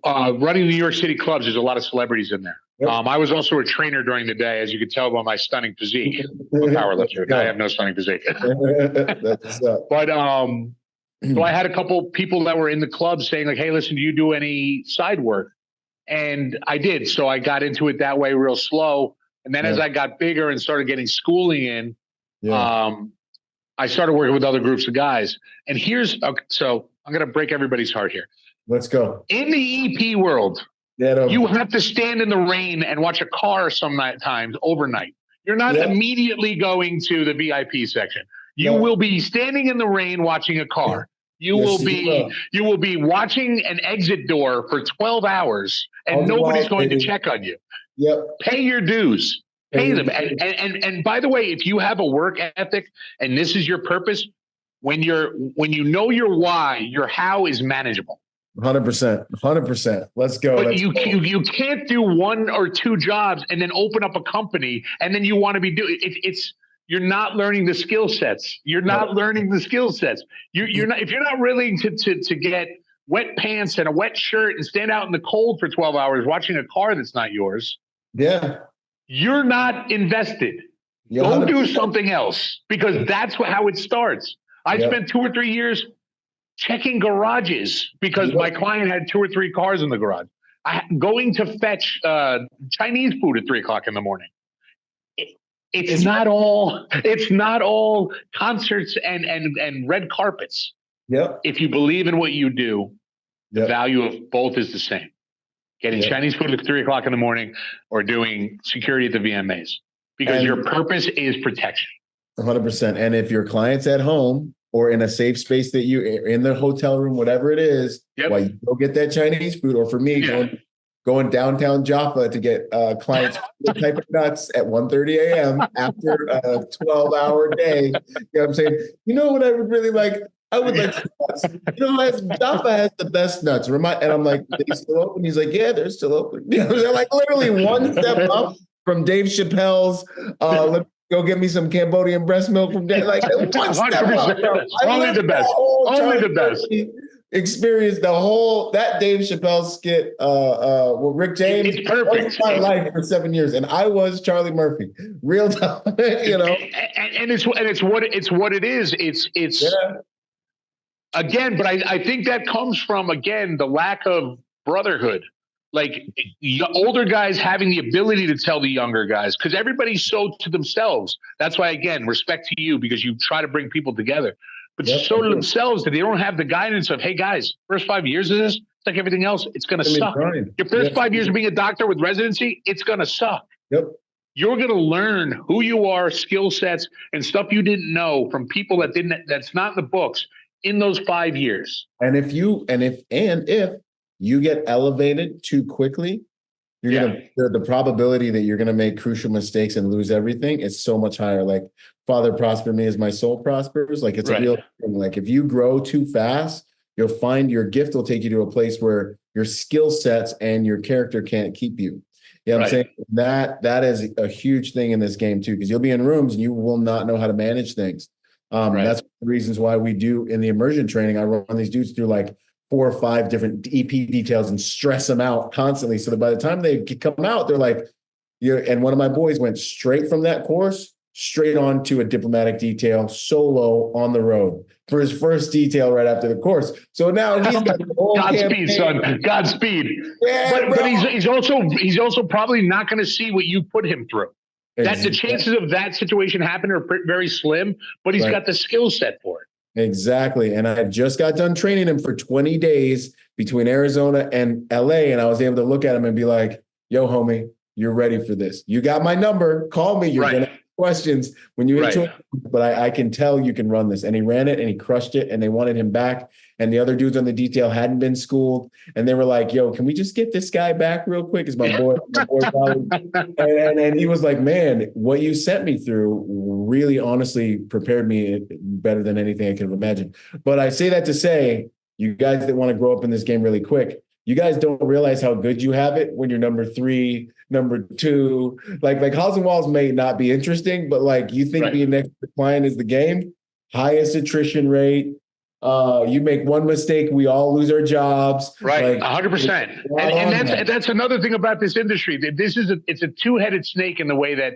running the New York City clubs. There's a lot of celebrities in there. I was also a trainer during the day, as you could tell by my stunning physique. I'm a power lifter. I have no stunning physique. But so I had a couple people that were in the club saying like, "Hey, listen, do you do any side work?" And I did. So I got into it that way real slow. And then as I got bigger and started getting schooling in, I started working with other groups of guys. And so I'm going to break everybody's heart here. Let's go. In the EP world, you have to stand in the rain and watch a car sometimes overnight. You're not immediately going to the VIP section. You will be standing in the rain watching a car. You will be watching an exit door for 12 hours and nobody's going to check on you. Pay your dues. Pay them. And by the way, if you have a work ethic and this is your purpose, when you know your why, your how is manageable. 100%. Let's go. But you can't do one or two jobs and then open up a company and then you want to be doing it's you're not learning the skill sets. You're not learning the skill sets. You're not, if you're not willing to get wet pants and a wet shirt and stand out in the cold for 12 hours watching a car that's not yours. You're not invested. Go do something else because that's how it starts. I spent 2 or 3 years checking garages because my client had 2 or 3 cars in the garage. Going to fetch Chinese food at 3:00 in the morning. It's not all concerts and red carpets. If you believe in what you do, the value of both is the same. Getting Chinese food at 3:00 in the morning or doing security at the VMAs because your purpose is protection. 100%. And if your client's at home or in a safe space that you in the hotel room, whatever it is, while you go get that Chinese food, or for me, going downtown Jaffa to get clients type of nuts at 1:30 a.m. after a 12-hour day. You know what I'm saying? You know what I would really like? I would like some nuts. Jaffa has the best nuts. And I'm like, are they still open? He's like, yeah, they're still open. You know, they're like literally one step up from Dave Chappelle's let me go get me some Cambodian breast milk from Dave. Like one step up. Only the best. Only the best. Experienced that Dave Chappelle skit with Rick James. It's perfect. My life for 7 years, and I was Charlie Murphy, real time. You know, and it's what it is. It's again, but I think that comes from again the lack of brotherhood. Like older guys having the ability to tell the younger guys because everybody's so to themselves. That's why again, respect to you because you try to bring people together. But so to themselves that they don't have the guidance of, hey, guys, first 5 years of this, it's like everything else, it's going to suck. Your first 5 years of being a doctor with residency, it's going to suck. You're going to learn who you are, skill sets, and stuff you didn't know from people that's not in the books in those 5 years. And if you get elevated too quickly, the probability that you're going to make crucial mistakes and lose everything is so much higher. Like, Father, prosper me as my soul prospers. Like, it's a real thing. Like, if you grow too fast, you'll find your gift will take you to a place where your skill sets and your character can't keep you. You know what I'm saying? That is a huge thing in this game too, because you'll be in rooms and you will not know how to manage things. That's one of the reasons why we do in the immersion training. I run these dudes through like 4 or 5 different EP details and stress them out constantly. So that by the time they come out, they're like, and one of my boys went straight from that course, straight on to a diplomatic detail solo on the road for his first detail right after the course. So now he's got the whole Godspeed, son. Godspeed. Yeah, but he's also probably not going to see what you put him through. That the chances of that situation happening are very slim, but he's got the skill set for it. Exactly. And I just got done training him for 20 days between Arizona and LA. And I was able to look at him and be like, yo, homie, you're ready for this. You got my number. Call me. You're going to have questions when you get to it. But I can tell you can run this. And he ran it and he crushed it. And they wanted him back. And the other dudes on the detail hadn't been schooled. And they were like, yo, can we just get this guy back real quick? It's my boy. And he was like, man, what you sent me through really honestly prepared me better than anything I could have imagined. But I say that to say, you guys that want to grow up in this game really quick, you guys don't realize how good you have it when you're number 3, number 2. Like Halls and Walls may not be interesting, but like you think being next to the client is the game. Highest attrition rate, You make one mistake, we all lose our jobs. Right, Like, 100%. And that's another thing about this industry. It's a two-headed snake in the way that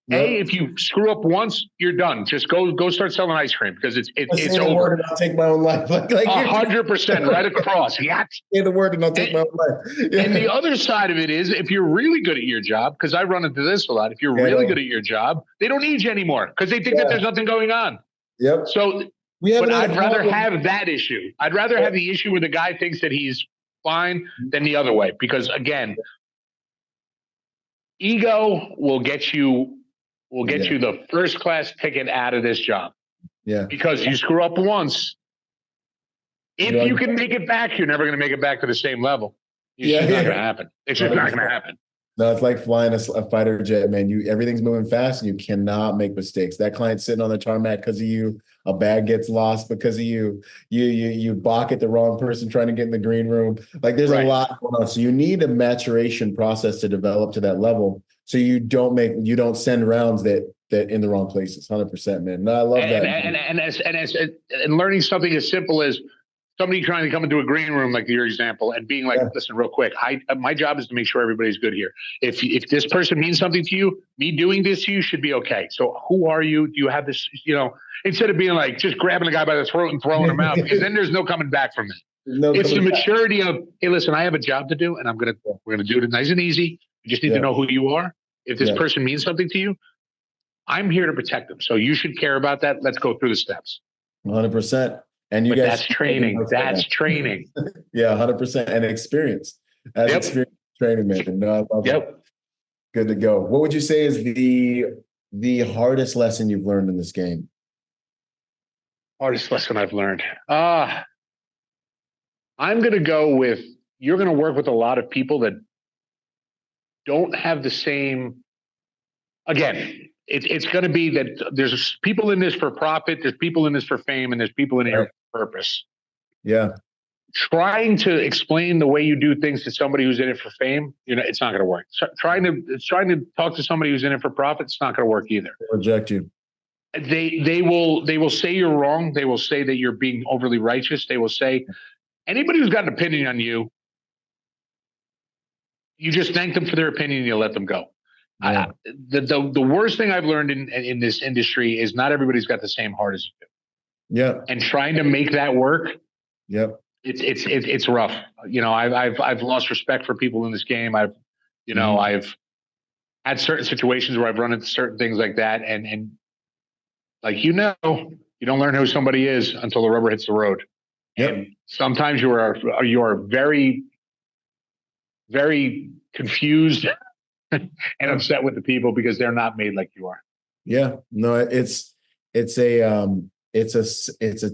if you screw up once, you're done. Just go start selling ice cream because it's over. And I'll take my own life. Like 100% right across. Yeah. Say the word and I'll take my own life. Yeah. And the other side of it is, if you're really good at your job, because I run into this a lot, if you're really good at your job, they don't need you anymore because they think that there's nothing going on. Yep. So, but I'd rather have that issue. I'd rather have the issue where the guy thinks that he's fine than the other way. Because again, ego will get you the first class ticket out of this job. Yeah. Because you screw up once, if you can make it back, you're never going to make it back to the same level. It's just not going to happen. It's just not going to happen. No, it's like flying a fighter jet, man. Everything's moving fast and you cannot make mistakes. That client's sitting on the tarmac because of you. A bag gets lost because of you. You balk at the wrong person trying to get in the green room. Like there's a lot going on. So you need a maturation process to develop to that level. So you don't send rounds that in the wrong places. 100%, man. No, I love that. And learning something as simple as somebody trying to come into a green room, like your example, and being like, listen, real quick, my job is to make sure everybody's good here. If this person means something to you, me doing this to you should be okay. So who are you? Do you have this, instead of being like just grabbing a guy by the throat and throwing him out, because then there's no coming back from that. It's the maturity of, hey, listen, I have a job to do and we're going to do it nice and easy. You just need to know who you are. If this person means something to you, I'm here to protect them. So you should care about that. Let's go through the steps. 100%. And that's training. That's training. Yeah, 100%. And experience. That's experience training, man. No, I love that. Good to go. What would you say is the hardest lesson you've learned in this game? Hardest lesson I've learned. I'm going to go with, you're going to work with a lot of people that don't have the same, again, it's going to be that there's people in this for profit, there's people in this for fame, and there's people in here for purpose. Yeah. Trying to explain the way you do things to somebody who's in it for fame, it's not going to work. So trying to talk to somebody who's in it for profit, it's not going to work either. They'll reject you. They will say you're wrong. They will say that you're being overly righteous. They will say anybody who's got an opinion on you, you just thank them for their opinion and you let them go. Yeah. The worst thing I've learned in this industry is not everybody's got the same heart as you do. Yeah. And trying to make that work. Yep. It's rough. I've lost respect for people in this game. I've had certain situations where I've run into certain things like that. And like, you don't learn who somebody is until the rubber hits the road. Yep. And sometimes you are very, very confused and upset with the people because they're not made like you are. Yeah, no, it's a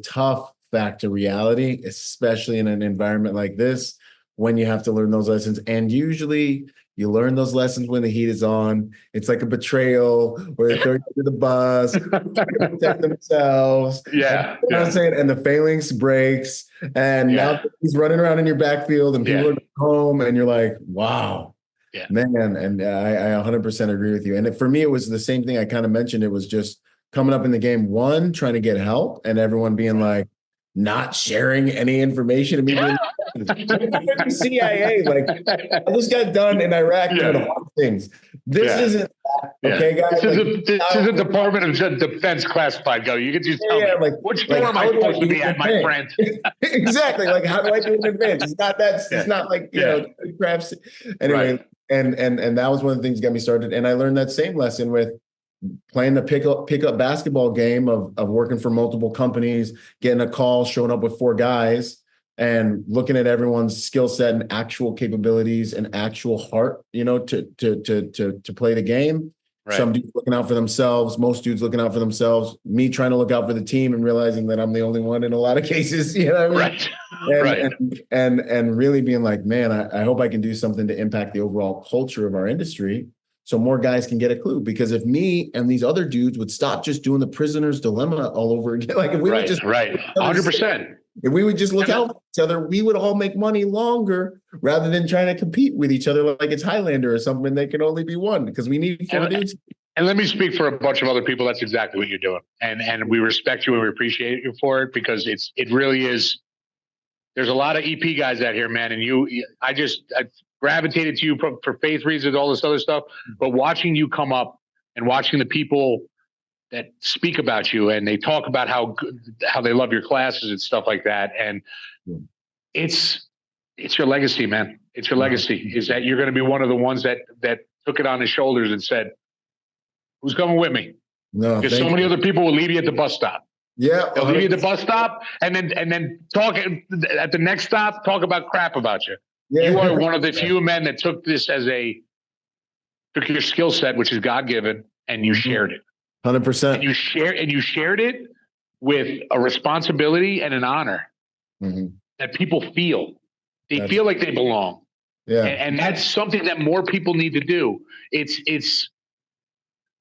tough fact to reality, especially in an environment like this when you have to learn those lessons. And usually you learn those lessons when the heat is on. It's like a betrayal where they throw you to the bus, protect themselves. Yeah. You know what I'm saying? And the phalanx breaks. And now he's running around in your backfield and people are home and you're like, wow. Yeah. Man, and I 100% agree with you. And for me, it was the same thing I kind of mentioned. It was just coming up in the game, one, trying to get help and everyone being like, not sharing any information. I mean, CIA, like I just got done in Iraq doing hard things. This isn't okay, guys. This is a Department of Defense classified. Go. You can just tell me. Like, which door am I supposed to be at, my friend? Exactly. Like, how do I do it in advance? It's not that. It's not like crafts. Anyway, and that was one of the things that got me started. And I learned that same lesson with playing the pick-up basketball game of working for multiple companies, getting a call, showing up with 4 guys, and looking at everyone's skill set and actual capabilities and actual heart, to play the game. Right. Some dudes looking out for themselves, most dudes looking out for themselves, me trying to look out for the team and realizing that I'm the only one in a lot of cases, you know what I mean? And really being like, man, I hope I can do something to impact the overall culture of our industry so more guys can get a clue. Because if me and these other dudes would stop just doing the prisoner's dilemma all over again, like if we would just 100%. If we would just look out for each other, we would all make money longer rather than trying to compete with each other like it's Highlander or something that can only be one, because we need 4 dudes. And let me speak for a bunch of other people. That's exactly what you're doing. And we respect you and we appreciate you for it, because it really is. There's a lot of EP guys out here, man. And I gravitated to you for faith reasons, all this other stuff. But watching you come up and watching the people that speak about you and they talk about how they love your classes and stuff like that. And it's your legacy, man. It's your legacy, is that you're going to be one of the ones that took it on his shoulders and said, who's coming with me? No, because so many other people will leave you at the bus stop. Yeah. They'll leave you at the bus stop and then talk at the next stop, talk about crap about you. Yeah. You are one of the few men that took your skill set, which is God-given, and you shared it. 100%. And you shared it with a responsibility and an honor that people feel. They feel like they belong. Yeah. And that's something that more people need to do. It's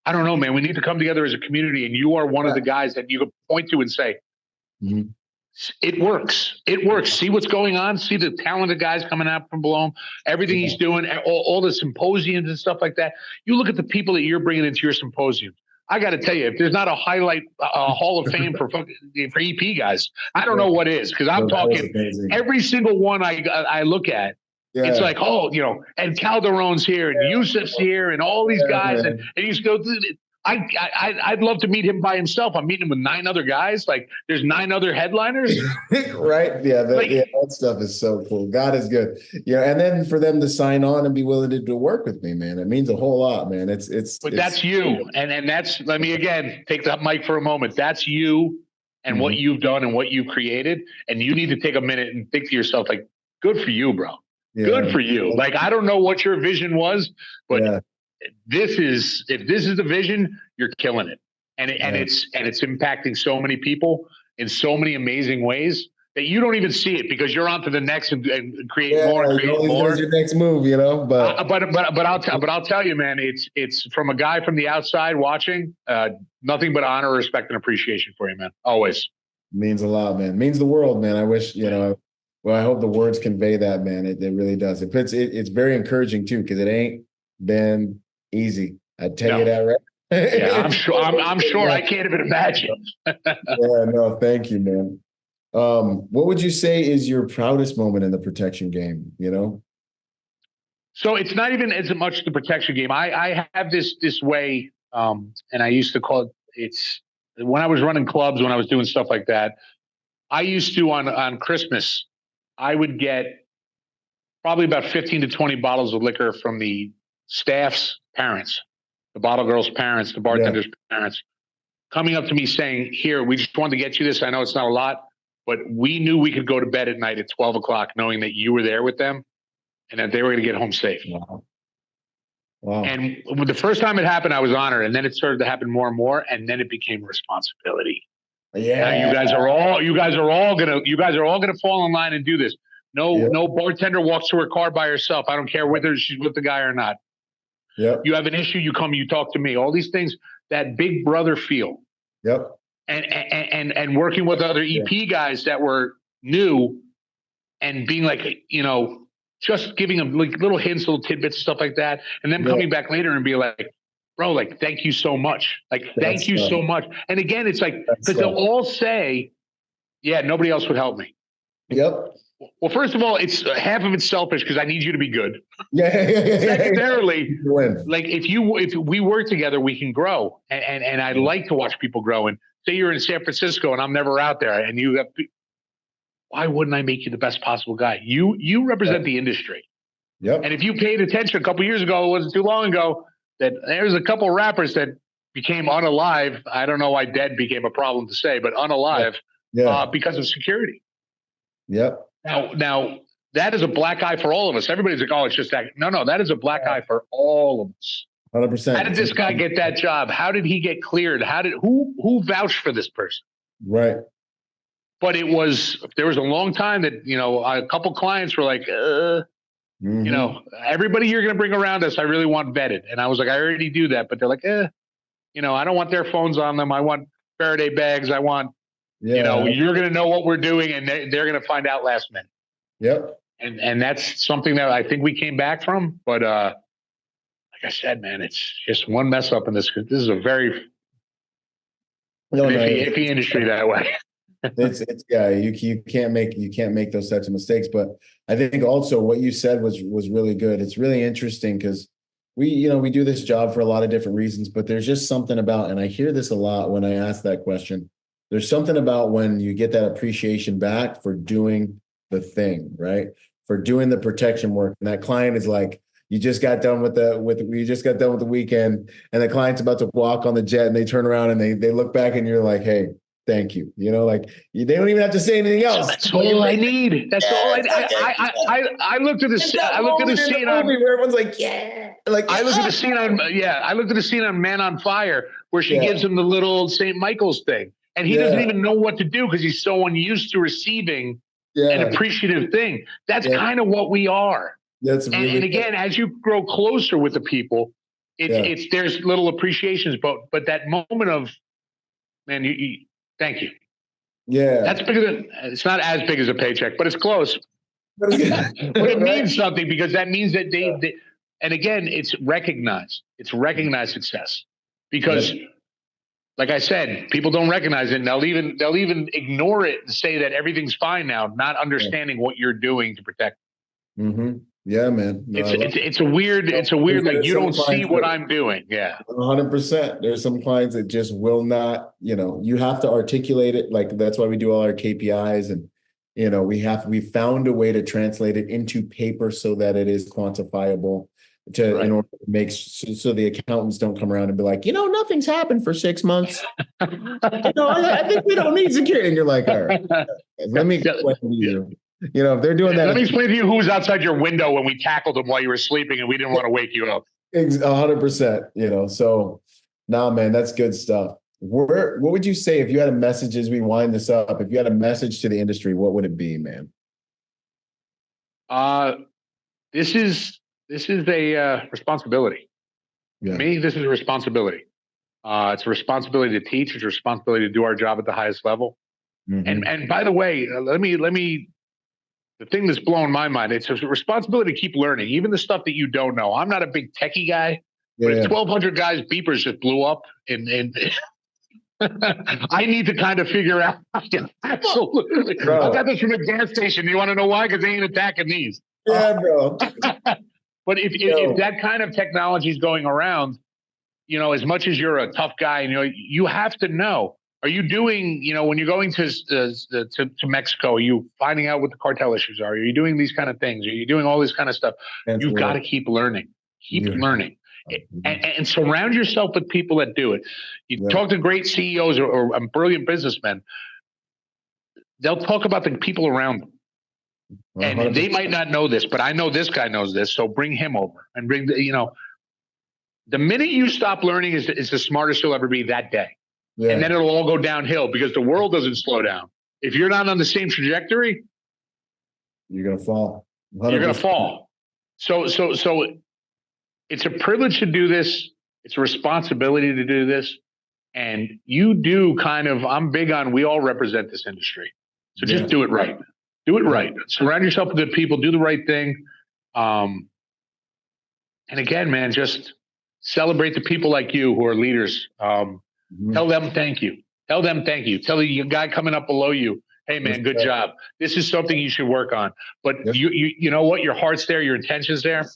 I don't know, man. We need to come together as a community, and you are one of the guys that you can point to and say, it works. It works. See what's going on. See the talented guys coming out from below. Everything he's doing, all the symposiums and stuff like that. You look at the people that you're bringing into your symposium. I got to tell you, if there's not a Hall of Fame for EP guys, I don't know what is, because I'm talking every single one I look at. Yeah. It's like, and Calderon's here and Yusuf's here and all these guys. And you just go, I'd love to meet him by himself. I'm meeting him with 9 other guys. Like, there's 9 other headliners. Right. Yeah. That stuff is so cool. God is good. Yeah. And then for them to sign on and be willing to work with me, man, it means a whole lot, man. But that's you. And that's, let me again, take the mic for a moment. That's you and what you've done and what you've created. And you need to take a minute and think to yourself, like, good for you, bro. Yeah. Good for you. Like, I don't know what your vision was, but if this is the vision, you're killing it. And it's impacting so many people in so many amazing ways that you don't even see it, because you're on to the next and create more and create more. Your next move, but I'll tell you, man, it's from a guy from the outside watching, nothing but honor, respect, and appreciation for you, man. Always. It means a lot, man. It means the world, man. I wish, well, I hope the words convey that, man. It really does. It's very encouraging too, because it ain't been easy. I tell you that, right? Yeah, I'm sure. I can't even imagine. No, thank you, man. What would you say is your proudest moment in the protection game? So it's not even as much the protection game. I have this way, and I used to call it's when I was running clubs, when I was doing stuff like that. I used to on Christmas, I would get probably about 15 to 20 bottles of liquor from the staff's parents, the bottle girls' parents, the bartenders' parents, coming up to me saying, here, we just wanted to get you this. I know it's not a lot, but we knew we could go to bed at night at 12 o'clock knowing that you were there with them and that they were going to get home safe. Wow. And the first time it happened, I was honored. And then it started to happen more and more. And then it became a responsibility. Yeah. Now you guys are all gonna fall in line and do this. No bartender walks to her car by herself. I don't care whether she's with the guy or not. Yep. You have an issue, you come, you talk to me. All these things, that big brother feel. Yep. And working with other EP guys that were new and being like, just giving them like little hints, little tidbits, stuff like that, and then coming back later and be like, bro, like, thank you so much. Like, thank you so much. And again, it's like, because they'll all say, yeah, nobody else would help me. Yep. Well, first of all, it's half of it's selfish because I need you to be good. Yeah. Secondarily, like if we work together, we can grow. And I like to watch people grow. And say you're in San Francisco and I'm never out there, and why wouldn't I make you the best possible guy? You represent the industry. Yep. And if you paid attention a couple years ago, it wasn't too long ago, that there's a couple rappers that became unalive. I don't know why dead became a problem to say, but unalive because of security. Yep. Now that is a black eye for all of us. Everybody's like, oh, it's just that. No, that is a black eye for all of us. 100%. How did this guy get that job? How did he get cleared? Who vouched for this person? Right. But there was a long time that, a couple clients were like, everybody you're going to bring around us, I really want vetted. And I was like, I already do that. But they're like, I don't want their phones on them. I want Faraday bags. I want, you're going to know what we're doing, and they're going to find out last minute. Yep. And that's something that I think we came back from. But like I said, man, it's just one mess up in this. This is a very iffy industry that way. It's you can't make those types of mistakes. But I think also what you said was really good. It's really interesting because we do this job for a lot of different reasons, but there's just something about, and I hear this a lot when I ask that question. There's something about when you get that appreciation back for doing the thing, right? For doing the protection work, and that client is like, you just got done with the weekend, and the client's about to walk on the jet, and they turn around and they look back, and you're like, hey, thank you. They don't even have to say anything else. That's all I need. That's all I need. I looked at the scene on where everyone's like, yeah. I looked at the scene on Man on Fire where she gives him the little St. Michael's thing, and he doesn't even know what to do because he's so unused to receiving an appreciative thing. That's kind of what we are. That's really and again, as you grow closer with the people, it's there's little appreciations, but that moment of, man, you thank you. Yeah, that's bigger than, it's not as big as a paycheck, but it's close. But it means something because that means that they and again, it's recognized success because, like I said, people don't recognize it. And they'll even ignore it and say that everything's fine now, not understanding what you're doing to protect. Mm-hmm. Yeah, man. No, it's a weird like you don't see what I'm doing. Yeah, 100%. There's some clients that just will not. You have to articulate it. Like that's why we do all our KPIs, and we found a way to translate it into paper so that it is quantifiable. In order to make so the accountants don't come around and be like, nothing's happened for 6 months. I think we don't need security. And you're like, all right, let me explain to you. If they're doing that, let me explain to you who was outside your window when we tackled them while you were sleeping and we didn't want to wake you up. 100%. So, nah, man, that's good stuff. What would you say if you had a message as we wind this up? If you had a message to the industry, what would it be, man? This is a responsibility. Yeah. For me, this is a responsibility. It's a responsibility to teach. It's a responsibility to do our job at the highest level. Mm-hmm. And by the way, let me. The thing that's blowing my mind, it's a responsibility to keep learning, even the stuff that you don't know. I'm not a big techie guy, but if 1,200 guys' beepers just blew up, and I need to kind of figure out. Absolutely. I got this from a gas station. You want to know why? Because they ain't attacking these. Yeah, bro. But if that kind of technology is going around, as much as you're a tough guy, and you have to know. Are you doing, when you're going to Mexico, are you finding out what the cartel issues are? Are you doing these kind of things? Are you doing all this kind of stuff? You've got to keep learning. Keep learning. And surround yourself with people that do it. You talk to great CEOs or brilliant businessmen. They'll talk about the people around them. 100%. And they might not know this, but I know this guy knows this. So bring him over and bring the minute you stop learning is the smartest you'll ever be that day. Yeah. And then it'll all go downhill because the world doesn't slow down. If you're not on the same trajectory, you're going to fall. 100%. You're going to fall. So it's a privilege to do this. It's a responsibility to do this. And you do I'm big on, we all represent this industry. So just do it right. Do it right. Surround yourself with good people. Do the right thing. And again, man, just celebrate the people like you who are leaders. Tell them thank you. Tell them thank you. Tell the guy coming up below you, hey man, good job. This is something you should work on. But you know what? Your heart's there. Your intention's there.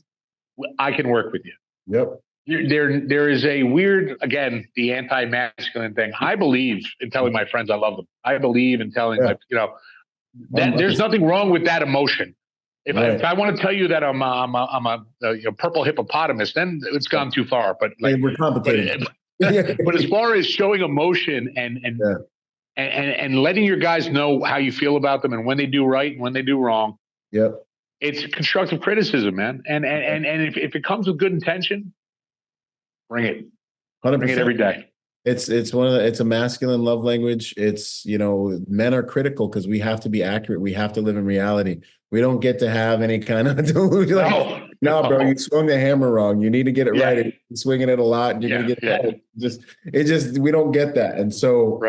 I can work with you. Yep. There is a weird, again, the anti-masculine thing. I believe in telling my friends I love them. I believe in telling that there's nothing wrong with that emotion. If I want to tell you that I'm a purple hippopotamus, then it's gone too far. But we're complicated. But as far as showing emotion and letting your guys know how you feel about them and when they do right and when they do wrong, it's constructive criticism, man. And if it comes with good intention, bring it. 100%. Bring it every day. It's it's a masculine love language. It's, men are critical because we have to be accurate. We have to live in reality. We don't get to have any kind of delusion. No, bro, you swung the hammer wrong. You need to get it right. You're swinging it a lot, and you're going to get it. We don't get that. And so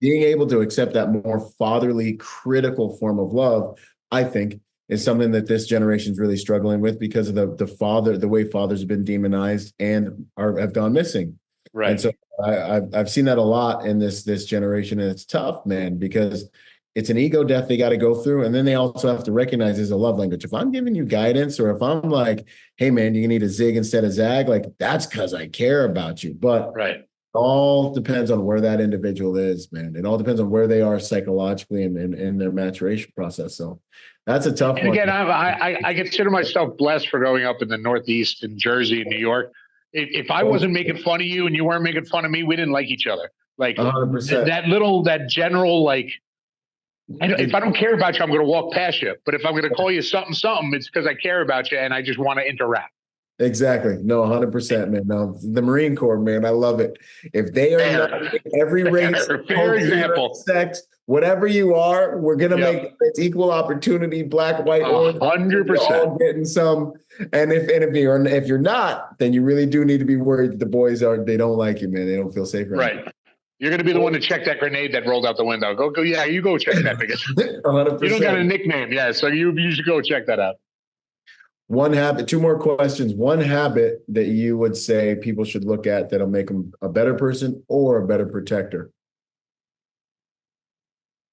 being able to accept that more fatherly, critical form of love, I think, is something that this generation is really struggling with because of the way fathers have been demonized and have gone missing. Right. And so I've seen that a lot in this generation, and it's tough, man, because it's an ego death they got to go through. And then they also have to recognize there's a love language. If I'm giving you guidance, or if I'm like, hey man, you need a zig instead of zag, like that's because I care about you. But right. All depends on where that individual is, man. It all depends on where they are psychologically and in their maturation process. So that's a tough one. And again, I consider myself blessed for growing up in the Northeast, in Jersey, and New York. If I wasn't making fun of you and you weren't making fun of me, we didn't like each other. Like 100%. that general, like, if I don't care about you, I'm going to walk past you. But if I'm going to call you something, it's because I care about you and I just want to interact. Exactly. No, 100%, man. No, the Marine Corps, man, I love it. If they are not every race, fair example, sex, whatever you are, we're gonna make it's equal opportunity, black, white, orange. 100%. All getting some. And if you're not, then you really do need to be worried that the boys they don't like you, man. They don't feel safe. Right. You're going to be the one to check that grenade that rolled out the window. Go. Yeah, you go check that because 100%. You don't got a nickname. Yeah, so you should go check that out. One habit, two more questions. One habit that you would say people should look at that'll make them a better person or a better protector.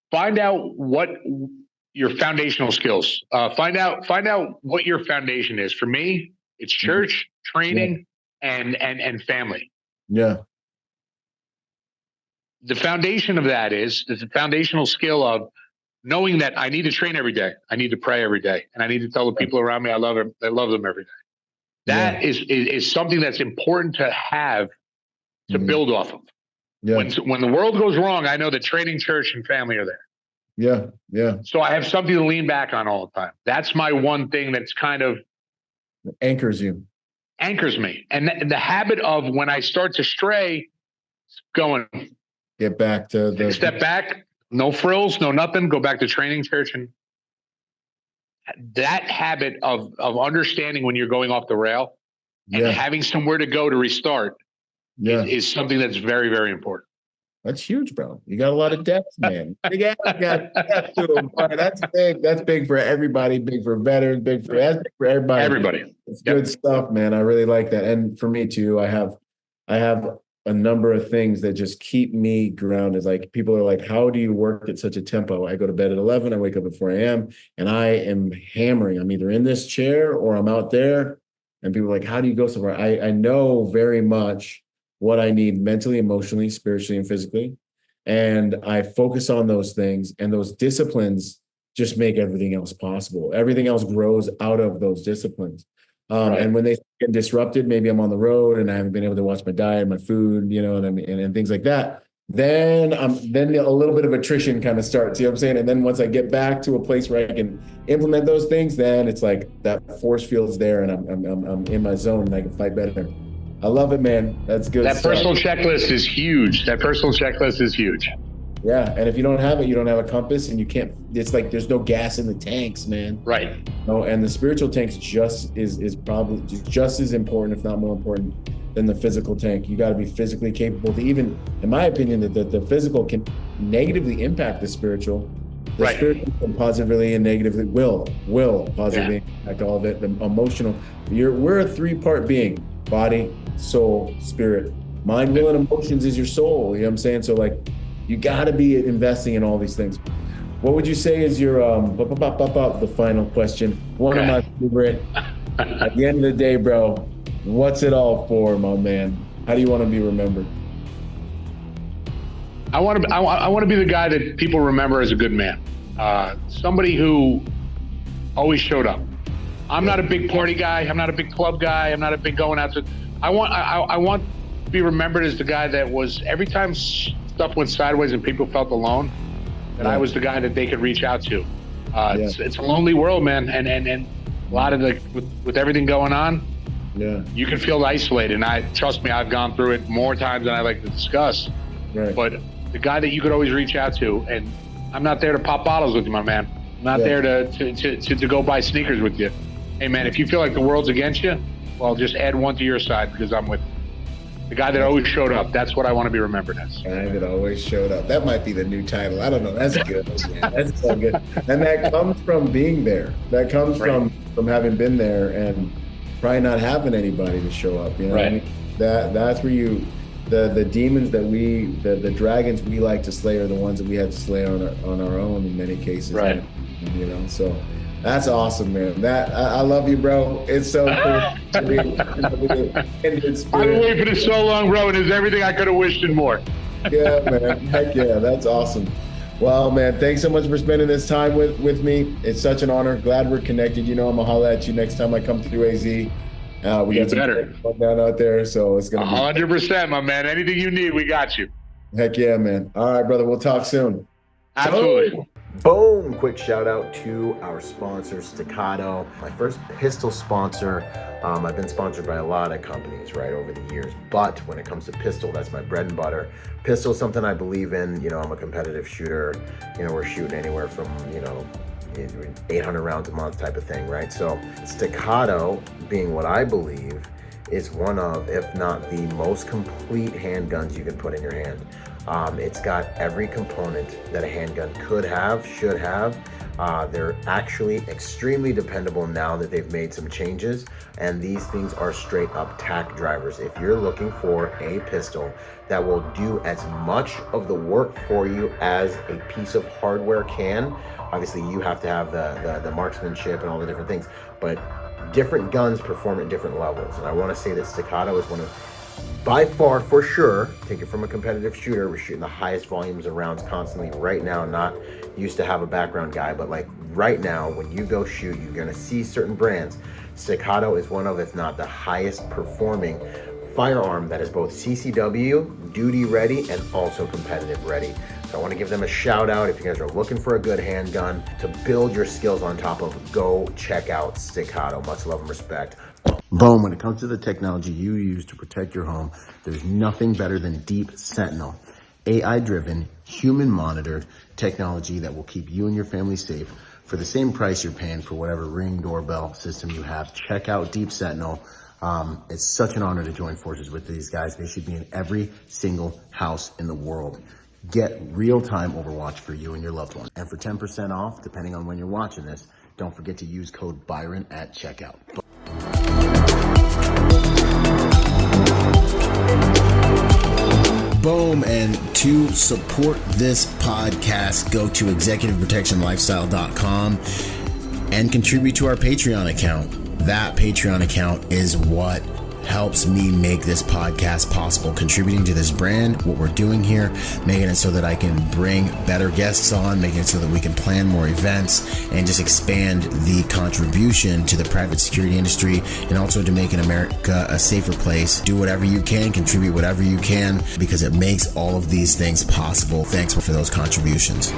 Find out what your foundational skills. Find out what your foundation is. For me, it's church, training, and family. Yeah. The foundation of that is the foundational skill of knowing that I need to train every day. I need to pray every day. And I need to tell the people around me I love them every day. That is something that's important to have to build off of. Yeah. When the world goes wrong, I know that training, church, and family are there. Yeah. Yeah. So I have something to lean back on all the time. That's my one thing that's kind of anchors me. And the habit of when I start to stray, going, get back to step back. No frills, no nothing. Go back to training, church, and that habit of understanding when you're going off the rail and having somewhere to go to restart is something that's very, very important. That's huge, bro. You got a lot of depth, man. Big ass got depth to them. That's big. That's big for everybody. Big for veterans. Big for everybody. Everybody. It's good stuff, man. I really like that. And for me too, I have a number of things that just keep me grounded. Like people are like, how do you work at such a tempo? I go to bed at 11, I wake up at 4 a.m. and I am hammering. I'm either in this chair or I'm out there. And people are like, how do you go somewhere? I know very much what I need mentally, emotionally, spiritually, and physically. And I focus on those things, and those disciplines just make everything else possible. Everything else grows out of those disciplines. And when they get disrupted, maybe I'm on the road and I haven't been able to watch my diet, my food, and things like that. Then a little bit of attrition kind of starts, you know what I'm saying? And then once I get back to a place where I can implement those things, then it's like that force field's there and I'm in my zone and I can fight better. I love it, man. That's good. That personal checklist is huge. Yeah, and if you don't have it, you don't have a compass, and you can't. It's like there's no gas in the tanks, man. Right. No, and the spiritual tanks is probably just as important, if not more important, than the physical tank. You got to be physically capable to even, in my opinion, that the physical can negatively impact the spiritual. The spiritual can positively and negatively will positively impact all of it. The emotional. We're a 3-part being: body, soul, spirit. Mind, will, and emotions is your soul. You know what I'm saying? So like, you got to be investing in all these things. What would you say is your the final question? One of my favorite. At the end of the day, bro, what's it all for, my man? How do you want to be remembered? I want to be the guy that people remember as a good man. Somebody who always showed up. I'm not a big party guy. I'm not a big club guy. I'm not a big going out to. I want to be remembered as the guy that was, every time stuff went sideways and people felt alone, that I was the guy that they could reach out to. It's a lonely world, man, and a lot of with everything going on, you can feel isolated. And trust me, I've gone through it more times than I like to discuss. Right. But the guy that you could always reach out to, and I'm not there to pop bottles with you, my man. I'm not there to go buy sneakers with you. Hey, man, if you feel like the world's against you, well, just add one to your side because I'm with you. The guy that always showed up. That's what I want to be remembered as. Guy that always showed up. That might be the new title. I don't know. That's good. That's so good. And that comes from being there. That comes from having been there and probably not having anybody to show up. You know what I mean? That's where the demons that the dragons we like to slay are the ones that we had to slay on our own in many cases. Right. You know, so that's awesome, man. I love you, bro. It's so cool to be in the I've been waiting for this so long, bro, and it's everything I could have wished and more. Yeah, man. Heck yeah, that's awesome. Well, man, thanks so much for spending this time with me. It's such an honor. Glad we're connected. You know, I'm gonna holler at you next time I come through AZ. We got some fun down out there, so it's gonna be 100%, my man. Anything you need, we got you. Heck yeah, man. All right, brother. We'll talk soon. Absolutely. Boom! Quick shout out to our sponsor, Staccato, my first pistol sponsor. I've been sponsored by a lot of companies, right, over the years. But when it comes to pistol, that's my bread and butter. Pistol is something I believe in. You know, I'm a competitive shooter. You know, we're shooting anywhere from, 800 rounds a month type of thing, right? So Staccato, being what I believe, is one of, if not the most complete handguns you can put in your hand. It's got every component that a handgun could have, should have. They're actually extremely dependable now that they've made some changes, and these things are straight up tack drivers. If you're looking for a pistol that will do as much of the work for you as a piece of hardware can, obviously you have to have the marksmanship and all the different things, but different guns perform at different levels. And I want to say that Staccato is one of, by far, for sure, take it from a competitive shooter, we're shooting the highest volumes of rounds constantly right now. Not used to have a background guy, but like right now, when you go shoot, you're gonna see certain brands. Staccato is one of, if not the highest performing firearm that is both CCW, duty ready, and also competitive ready. So I want to give them a shout out. If you guys are looking for a good handgun to build your skills on top of, go check out Staccato. Much love and respect. Boom, when it comes to the technology you use to protect your home, there's nothing better than Deep Sentinel. AI-driven, human-monitored technology that will keep you and your family safe for the same price you're paying for whatever Ring doorbell system you have. Check out Deep Sentinel. It's such an honor to join forces with these guys. They should be in every single house in the world. Get real-time Overwatch for you and your loved one. And for 10% off, depending on when you're watching this, don't forget to use code Byron at checkout. Boom. And to support this podcast, go to executiveprotectionlifestyle.com and contribute to our Patreon account. That Patreon account is what helps me make this podcast possible, contributing to this brand, what we're doing here, making it so that I can bring better guests on, making it so that we can plan more events and just expand the contribution to the private security industry and also to making America a safer place. Do whatever you can, contribute whatever you can, because it makes all of these things possible. Thanks for those contributions.